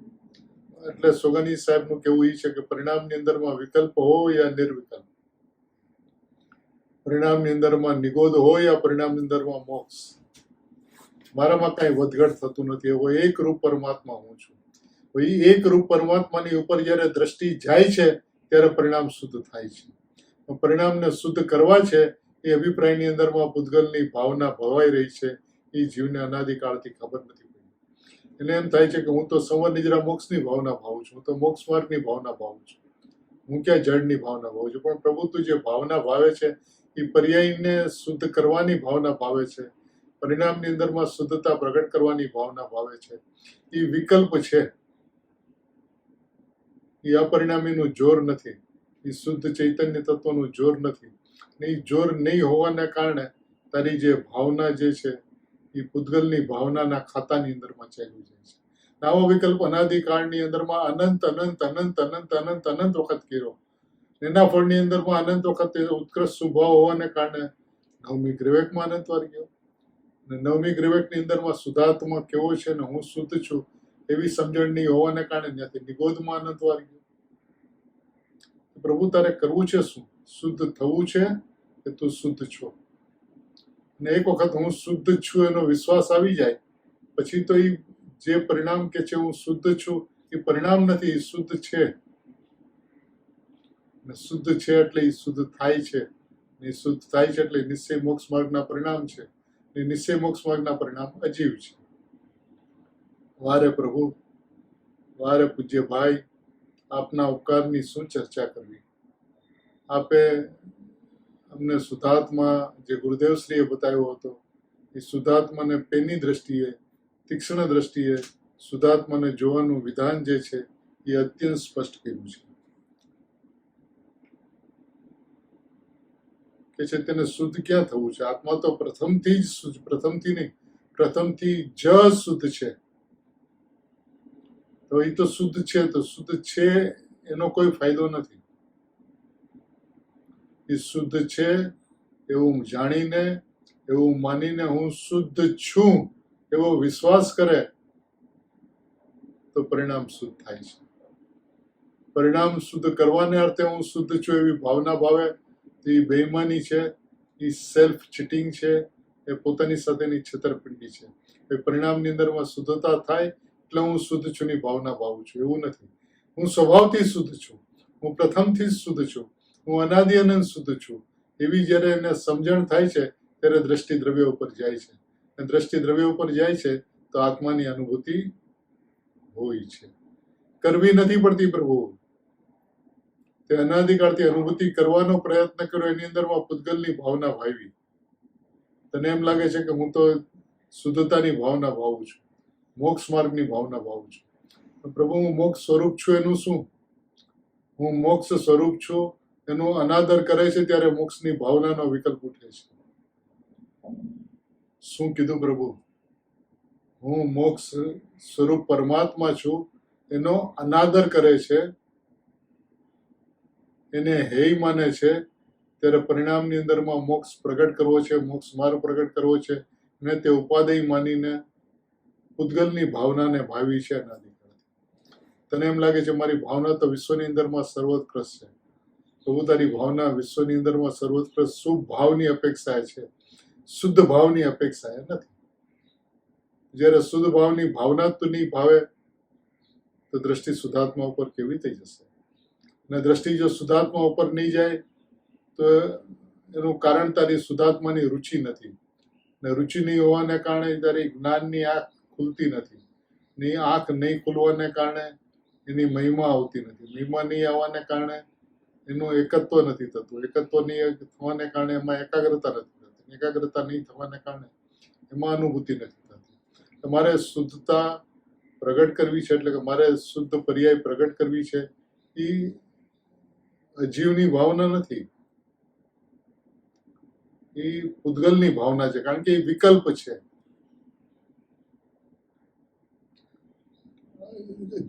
એટલે સોગાની સાહેબનું કહેવું એ છે કે પરિણામની અંદરમાં વિકલ્પ હોય યા નિર્વિકલ્પ, પરિણામની અંદરમાં નિગોદ હોય યા પરિણામની અંદરમાં મોક્ષ, મારામાં કાંઈ વધઘટ થતું નથી. એવો એક રૂપ પરમાત્મા હું છું. એ એક રૂપ પરમાત્માની ઉપર જ્યારે દ્રષ્ટિ જાય છે ત્યારે પરિણામ શુદ્ધ થાય છે. પરિણામને શુદ્ધ કરવા છે એ અભિપ્રાયની અંદરમાં પૂતગલની ભાવના ભવાઈ રહી છે. એ જીવને અનાદિકાળથી ખબર નથી પડી. એને એમ થાય છે કે હું તો સંવર નિજરા મોક્ષની ભાવના ભાવું છું, હું તો મોક્ષ માર્ગની ભાવના ભાવું છું, હું ક્યાં જળની ભાવના ભાવું છું. પણ પ્રભુ તું જે ભાવના ભાવે છે એ પર્યાયને શુદ્ધ કરવાની ભાવના ભાવે છે, પરિણામની અંદરમાં શુદ્ધતા પ્રગટ કરવાની ભાવના ભાવે છે. એ વિકલ્પ છે, એ અપરિણામીનું જોર નથી, એ શુદ્ધ ચૈતન્ય તત્વનું જોર નથી. એ જોર નહીં હોવાને કારણે તારી જે ભાવના જે છે એ પૂતગલની ભાવનાના ખાતાની અંદરમાં ચાલ્યું જાય છે. આવો વિકલ્પ અનાદિકાળની અંદરમાં અનંત અનંત અનંત અનંત અનંત અનંત વખત કર્યો. એના ફળની અંદરમાં અનંત વખત ઉત્કૃષ્ટ સ્વભાવ હોવાને કારણે નવમી ગ્રીવેકમાં અનંત વાર ગયો. નવમી ગ્રીવેકની અંદરમાં શુદ્ધાત્મા કેવો છે ને હું શુદ્ધ છું એવી સમજણ નહીં હોવાને કારણે ત્યાંથી નિગોદમાં અનંત વાર ગયો. પ્રભુ તારે કરવું છે શું? શુદ્ધ થવું છે કે તું શુદ્ધ છો? ને એક વખત હું શુદ્ધ છું એનો વિશ્વાસ આવી જાય પછી તો એ જે પરિણામ કે છે હું શુદ્ધ છું એ પરિણામ નથી, એ શુદ્ધ છે. શુદ્ધ છે એટલે એ શુદ્ધ થાય છે, એ શુદ્ધ થાય છે એટલે નિશ્ચય મોક્ષ માર્ગના પરિણામ છે. એ નિશ્ચય મોક્ષ માર્ગના પરિણામ અજીવ છે. વારે પ્રભુ, વારે પૂજ્ય ભાઈ, આપના ઉપકારની શું ચર્ચા કરવી. આપે અમને શુદ્ધાત્મા જે ગુરુદેવશ્રીએ બતાવ્યો હતો એ શુદ્ધાત્માને પેનની દ્રષ્ટિએ, તીક્ષ્ણ દ્રષ્ટિએ શુદ્ધાત્માને જોવાનું વિધાન જે છે એ અત્યંત સ્પષ્ટ કર્યું છે તેને શુદ્ધ ક્યાં થવું છે. આત્મા તો પ્રથમથી જ શુદ્ધ, પ્રથમથી નહીં, પ્રથમથી જ શુદ્ધ છે. તો એ તો શુદ્ધ છે, તો શુદ્ધ છે એનો કોઈ ફાયદો નથી. એ શુદ્ધ છે એવું જાણીને, એવું માનીને હું શુદ્ધ છું એવો વિશ્વાસ કરે તો પરિણામ શુદ્ધ થાય છે. પરિણામ શુદ્ધ કરવાને અર્થે હું શુદ્ધ છું એવી ભાવના ભાવે તો એ બેઈમાની છે, એ સેલ્ફ ચીટિંગ છે, એ પોતાની સાથેની છેતરપિંડી છે. એ પરિણામની અંદરમાં શુદ્ધતા થાય એટલે હું શુદ્ધ છું ની ભાવના ભાવું છું, એવું નથી. હું સ્વભાવથી શુદ્ધ છું, હું પ્રથમથી જ શુદ્ધ છું, હું અનાદિ અનંત શુદ્ધ છું એવી જ્યારે એને સમજણ થાય છે ત્યારે દ્રષ્ટિ દ્રવ્ય ઉપર જાય છે. અને દ્રષ્ટિ દ્રવ્ય ઉપર જાય છે તો આત્માની અનુભૂતિ હોય છે. કરવી નથી પડતી પ્રભુ. તે અનાદિકાળથી અનુભૂતિ કરવાનો પ્રયત્ન કર્યો, એની અંદરમાં પૂતગલની ભાવના ભાવી. તને એમ લાગે છે કે હું તો શુદ્ધતાની ભાવના ભાવું છું, મોક્ષ માર્ગની ભાવના ભાવું છું. પ્રભુ, હું મોક્ષ સ્વરૂપ છું એનું શું? હું મોક્ષ સ્વરૂપ છું એનો અનાદર કરે છે ત્યારે મોક્ષની ભાવનાનો વિકલ્પ ઉઠે છે. શું કીધું પ્રભુ? હું મોક્ષ સ્વરૂપ પરમાત્મા છું એનો અનાદર કરે છે, એને હેય માને છે, ત્યારે પરિણામની અંદરમાં મોક્ષ પ્રગટ કરવો છે, મોક્ષ માર્ગ પ્રગટ કરવો છે, અને તે ઉપાદેય માનીને પૂતગલની ભાવનાને ભાવી છે અનાદિકાળથી. તને એમ લાગે છે મારી ભાવના તો વિશ્વની અંદરમાં સર્વોત્કૃષ્ટ છે. પ્રભુ, તારી ભાવના વિશ્વની અંદરમાં સર્વોત્કૃષ્ટ શુભ ભાવની અપેક્ષા છે, શુદ્ધ ભાવની અપેક્ષા નથી. જ્યારે શુદ્ધ ભાવની ભાવના તો નહીં ભાવે તો દ્રષ્ટિ શુદ્ધાત્મા ઉપર કેવી થઈ જશે? અને દ્રષ્ટિ જો શુદ્ધાત્મા ઉપર નહીં જાય તો એનું કારણ તારી શુદ્ધાત્માની રુચિ નથી. ને રુચિ નહીં હોવાને કારણે તારી જ્ઞાનની આંખ ખુલતી નથી. ની આંખ નહીં ખુલવાને કારણે એની મહિમા આવતી નથી. મહિમા નહીં આવવાને કારણે એનું એકત્વ નથી થતું. એકત્વ નહીં થવાને કારણે એમાં એકાગ્રતા નથી થતી. એકાગ્રતા નહીં થવાને કારણે એમાં અનુભૂતિ નથી થતી. તમારે શુદ્ધતા પ્રગટ કરવી છે, એટલે કે મારે શુદ્ધ પર્યાય પ્રગટ કરવી છે. એ અજીવની ભાવના નથી, એ પૂતગલની ભાવના છે, કારણ કે એ વિકલ્પ છે.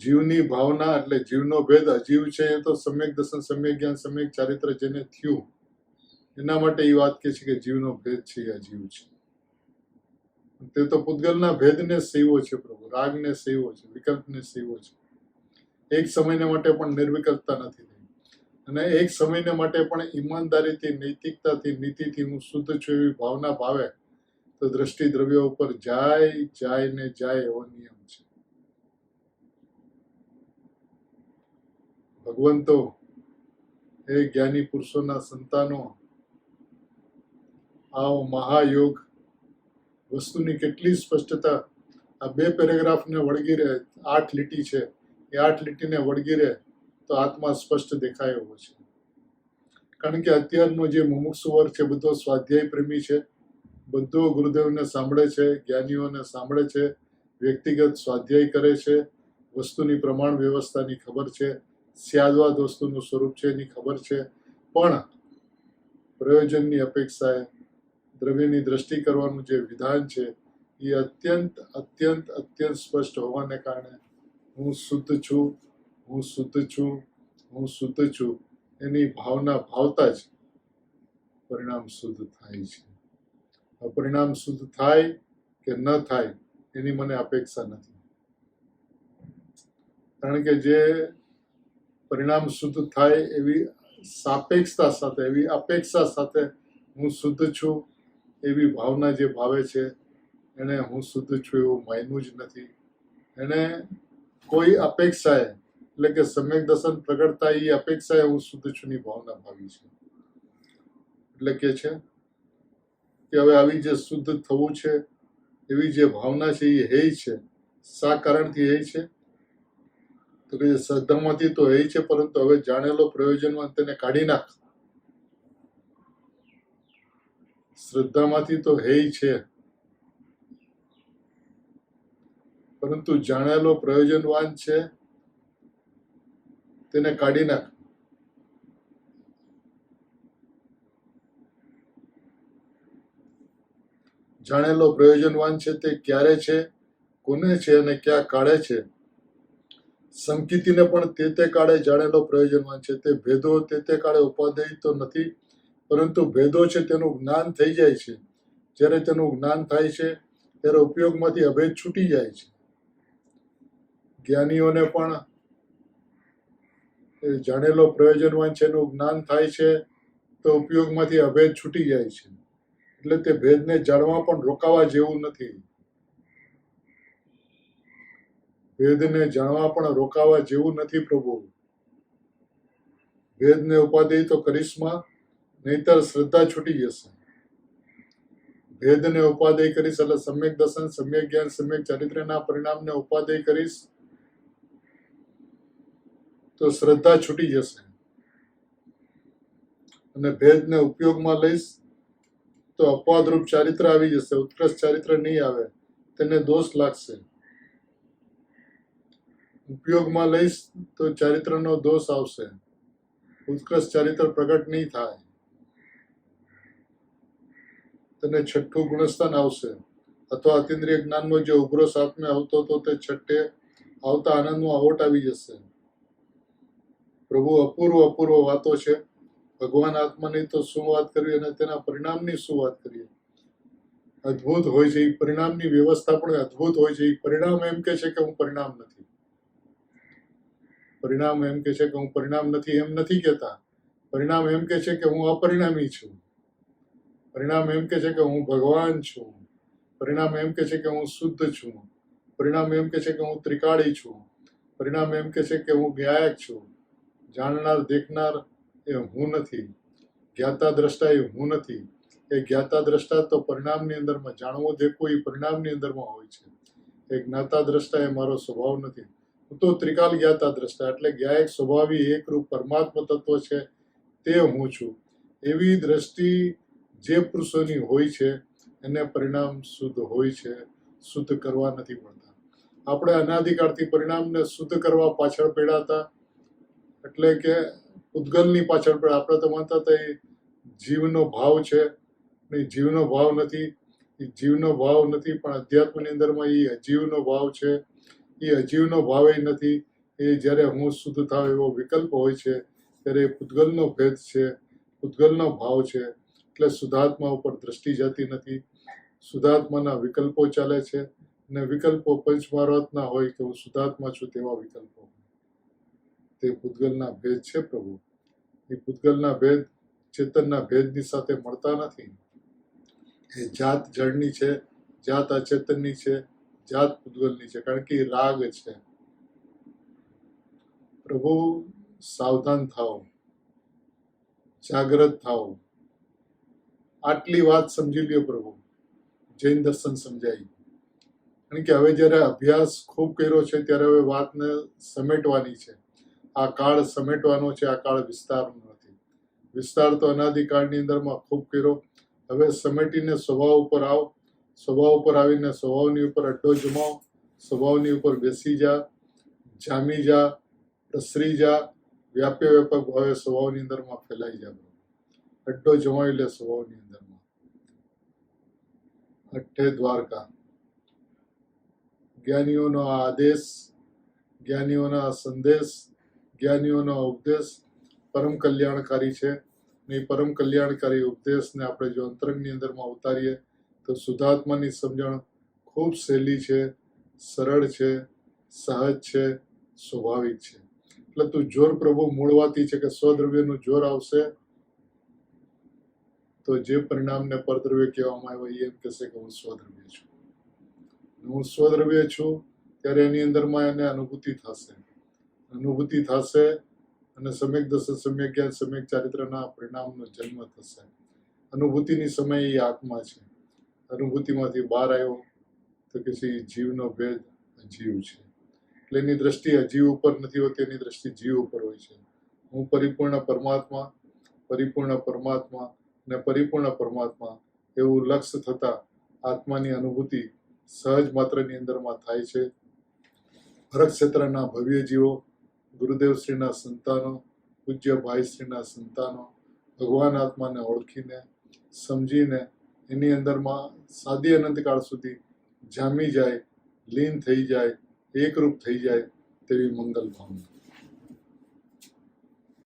જીવની ભાવના એટલે જીવનો ભેદ અજીવ છે એ તો સમ્યક દર્શન, સમ્યક જ્ઞાન, સમ્યક ચારિત્ર જેને થયું એના માટે એ વાત કે છે કે જીવનો ભેદ છે એ અજીવ છે. તે તો પૂતગલના ભેદને સેવો છે પ્રભુ, રાગને સેવો છે, વિકલ્પને સેવો છે. એક સમયને માટે પણ નિર્વિકલ્પતા નથી થઈ, અને એક સમયને માટે પણ ઈમાનદારીથી, નૈતિકતાથી, નીતિથી હું શુદ્ધ છું એવી ભાવના ભાવે તો દ્રષ્ટિ દ્રવ્ય ઉપર જાય ને જાય એવો નિયમ છે. ભગવંતો, હે જ્ઞાની પુરુષોના સંતાનો, આવો મહાયોગ વસ્તુની કેટલી સ્પષ્ટતા આ 2 પેરેગ્રાફને વળગી રહે. 8 લીટી છે, એ 8 લીટીને વળગી રહે તો આત્મા સ્પષ્ટ દેખાય એવો છે. કારણ કે અત્યારનો જે મુમુક્ષુ વર્ગ છે બધો સ્વાધ્યાય પ્રેમી છે, બધો ગુરુદેવને સાંભળે છે, જ્ઞાનીઓને સાંભળે છે, વ્યક્તિગત સ્વાધ્યાય કરે છે, વસ્તુની પ્રમાણ વ્યવસ્થાની ખબર છે, સ્યાદવાદ વસ્તુનું સ્વરૂપ છે એની ખબર છે, પણ પ્રયોજનની અપેક્ષાએ દ્રવ્યની દ્રષ્ટિ કરવાનું જે વિધાન છે એ અત્યંત અત્યંત અત્યંત સ્પષ્ટ હોવાને કારણે હું શુદ્ધ છું, હું શુદ્ધ છું, હું શુદ્ધ છું એની ભાવના ભાવતા જ પરિણામ શુદ્ધ થાય છે. પરિણામ શુદ્ધ થાય કે ન થાય એની મને અપેક્ષા નથી. કારણ કે જે પરિણામ શુદ્ધ થાય એવી સાપેક્ષતા સાથે, એવી અપેક્ષા સાથે હું શુદ્ધ છું એવી ભાવના જે ભાવે છે એને હું શુદ્ધ છું એવું માન્યું જ નથી. એને કોઈ અપેક્ષાએ, એટલે કે સમ્યક દર્શન પ્રગટતા એ અપેક્ષાએ હું શુદ્ધ છું ની ભાવના ભાવી છે. એટલે કે છે કે હવે આવી જે શુદ્ધ થવું છે એવી જે ભાવના છે એ હે છે. શા કારણથી હે છે? તો કે શ્રદ્ધામાંથી તો હે છે, પરંતુ હવે જાણેલો પ્રયોજનમાં તેને કાઢી નાખ. શ્રદ્ધામાંથી તો હે છે, પરંતુ જાણેલો પ્રયોજનવાન છે તેને કાઢી નાખ. જાણેલો પ્રયોજનવાન છે તે ક્યારે છે, કોને છે અને ક્યાં કાળે છે? સંકિતીને પણ તે કાળે જાણેલો પ્રયોજનવાન છે. તે ભેદો તે કાળે ઉપાદેય તો નથી, પરંતુ ભેદો છે તેનું જ્ઞાન થઈ જાય છે. જ્યારે તેનું જ્ઞાન થાય છે ત્યારે ઉપયોગમાંથી અભેદ છૂટી જાય છે. જ્ઞાનીઓને પણ જાણેલો પ્રયોજનવાન છે એનું જ્ઞાન થાય છે તો ઉપયોગમાંથી અભેદ છૂટી જાય છે. એટલે તે ભેદને જાણવા પણ રોકાવા જેવું નથી. ભેદને જાણવા પણ રોકાવા જેવું નથી પ્રભુ. ભેદને ઉપાદેય તો કરીશમાં, નહીતર શ્રદ્ધા છૂટી જશે. ભેદને ઉપાદેય કરીશ એટલે સમ્યક દર્શન, સમ્યક જ્ઞાન, સમ્યક ચારિત્ર્યના પરિણામને ઉપાદેય કરીશ તો શ્રદ્ધા છૂટી જશે. અને ભેદને ઉપયોગમાં લઈશ તો અપવાદરૂપ ચારિત્ર આવી જશે. ઉત્કૃષ્ટ ચારિત્ર નહીં આવે, તેને દોષ લાગશે. ઉપયોગમાં લઈશ તો ચારિત્રનો દોષ આવશે, ઉત્કૃષ્ટ ચારિત્ર પ્રગટ નહીં થાય. તેને છઠ્ઠું ગુણસ્થાન આવશે, અથવા અતિન્દ્રિય જ્ઞાનમાં જે ઉગ્ર સાતમે આવતો હતો તે છઠ્ઠે આવતા આનંદમાં આવટ આવી જશે. પ્રભુ અપૂર્વ વાતો છે. ભગવાન આત્માની તો શું વાત કરવી અને તેના પરિણામની શું વાત કરીએ. અદ્ભુત હોય છે. એ પરિણામની વ્યવસ્થા પણ અદ્ભુત હોય છે. એ પરિણામ એમ કે છે કે હું પરિણામ નથી. પરિણામ એમ કે છે કે હું પરિણામ નથી એમ નથી કહેતા. પરિણામ એમ કે છે કે હું અપરિણામી છું. પરિણામ એમ કે છે કે હું ભગવાન છું. પરિણામ એમ કે છે કે હું શુદ્ધ છું. પરિણામ એમ કે છે કે હું ત્રિકાળી છું. પરિણામ એમ કે છે કે હું જ્ઞાયક છું. જાણનાર દેખનાર એ હું નથી. જ્ઞાતા દ્રષ્ટા એ હું નથી. એ જ્ઞાતા દ્રષ્ટા તો પરિણામની અંદરમાં, જાણવું દેખવું એ પરિણામની અંદરમાં હોય છે. એ જ્ઞાતા દ્રષ્ટા એ મારો સ્વભાવ નથી. હું તો ત્રિકાલ જ્ઞાતા દ્રષ્ટા, એટલે જ્ઞાયક સ્વભાવી એકરૂપ પરમાત્મા તત્વ છે તે હું છું. એવી દ્રષ્ટિ જે પુરુષોની હોય છે એને પરિણામ શુદ્ધ હોય છે. શુદ્ધ કરવા નથી પડતા. આપણે અનાદિકાળથી પરિણામને શુદ્ધ કરવા પાછળ પડ્યા હતા. એટલે કે ઉદ્ગલની પાછળ પડ્યા. આપણે તો માનતા હતા એ જીવનો ભાવ છે. એ જીવનો ભાવ નથી. એ જીવનો ભાવ નથી, પણ અધ્યાત્મની અંદરમાં એ અજીવનો ભાવ છે. એ અજીવનો ભાવ એ નથી. એ જ્યારે હું શુદ્ધ થાવ એવો વિકલ્પ હોય છે ત્યારે એ પૂતગલનો ભેદ છે, પૂતગલનો ભાવ છે. એટલે શુદ્ધાત્મા ઉપર દ્રષ્ટિ જતી નથી. શુદ્ધાત્માના વિકલ્પો ચાલે છે, અને વિકલ્પો પંચમારતના હોય કે હું શુદ્ધાત્મા છું તેવા વિકલ્પો. તે પૂતગલના ભેદ છે પ્રભુ. એ પૂતગલના ભેદ ચેતનના ભેદની સાથે મળતા નથી. એ જાત જળની છે, જાત અચેતનની છે, જાત પૂતગલની છે, કારણ કે એ રાગ છે. પ્રભુ સાવધાન થાઓ, જાગ્રત થાઓ. આટલી વાત સમજી લ્યો પ્રભુ. જૈન દર્શન સમજાય. કારણ કે હવે જ્યારે અભ્યાસ ખૂબ કર્યો છે ત્યારે હવે વાતને સમેટવાની છે. આ કાળ સમેટવાનો છે. આ કાળ વિસ્તારનો નથી. વિસ્તાર તો અનાદિકાળની અંદરમાં ખૂબ કર્યો. હવે સમેટીને સ્વભાવ ઉપર આવ. સ્વભાવ ઉપર આવીને સ્વભાવની ઉપર અડ્ડો જમાવ. સ્વભાવની ઉપર બેસી જા, જામી જા, પ્રસરી જા. વ્યાપ્ય વ્યાપક ભાવે સ્વભાવની અંદરમાં ફેલાઈ જા. અડ્ડો જમાવી લે સ્વભાવની અંદરમાં. અઠ્ઠે દ્વારકા. જ્ઞાનીઓનો આ આદેશ, જ્ઞાનીઓના આ સંદેશ, જ્ઞાનીઓનો ઉપદેશ પરમ કલ્યાણકારી છે. ને એ પરમ કલ્યાણકારી ઉપદેશને આપણે જો અંતરંગની અંદરમાં ઉતારીએ તો શુદ્ધાત્માની સમજણ ખૂબ સહેલી છે, સરળ છે, સહજ છે, સ્વાભાવિક છે. એટલે તું જોર પ્રભુ મૂળવાતી છે કે સ્વદ્રવ્યનું જોર આવશે તો જે પરિણામને પરદ્રવ્ય કહેવામાં આવે એમ કહેશે કે હું સ્વદ્રવ્ય છું. હું સ્વદ્રવ્ય છું ત્યારે એની અંદરમાં એને અનુભૂતિ થશે. અનુભૂતિ થશે અને સમ્યક દર્શન, સમ્યક જ્ઞાન, સમ્યક ચારિત્રના પરિણામનો જન્મ થશે. અનુભૂતિની સમયે એ આત્મા છે. અનુભૂતિમાંથી બહાર આવ્યો તો કે છે એ જીવનો ભેદ જીવ છે. એટલે એની દ્રષ્ટિ અજીવ ઉપર નથી હોતી, એની દ્રષ્ટિ જીવ ઉપર હોય છે. હું પરિપૂર્ણ પરમાત્મા ને પરિપૂર્ણ પરમાત્મા એવું લક્ષ્ય થતા આત્માની અનુભૂતિ સહજ માત્રની અંદરમાં થાય છે. ભરત ક્ષેત્રના ભવ્ય જીવો, ગુરુદેવ શ્રીના સંતાનો, પૂજ્ય ભાઈ શ્રીના સંતાનો ભગવાન આત્માને ઓળખીને સમજીને એની અંદરમાં સાદી અનંતકાળ સુધી જામી જાય, લીન થઈ જાય, એકરૂપ થઈ જાય તેવી મંગલ ભાવના.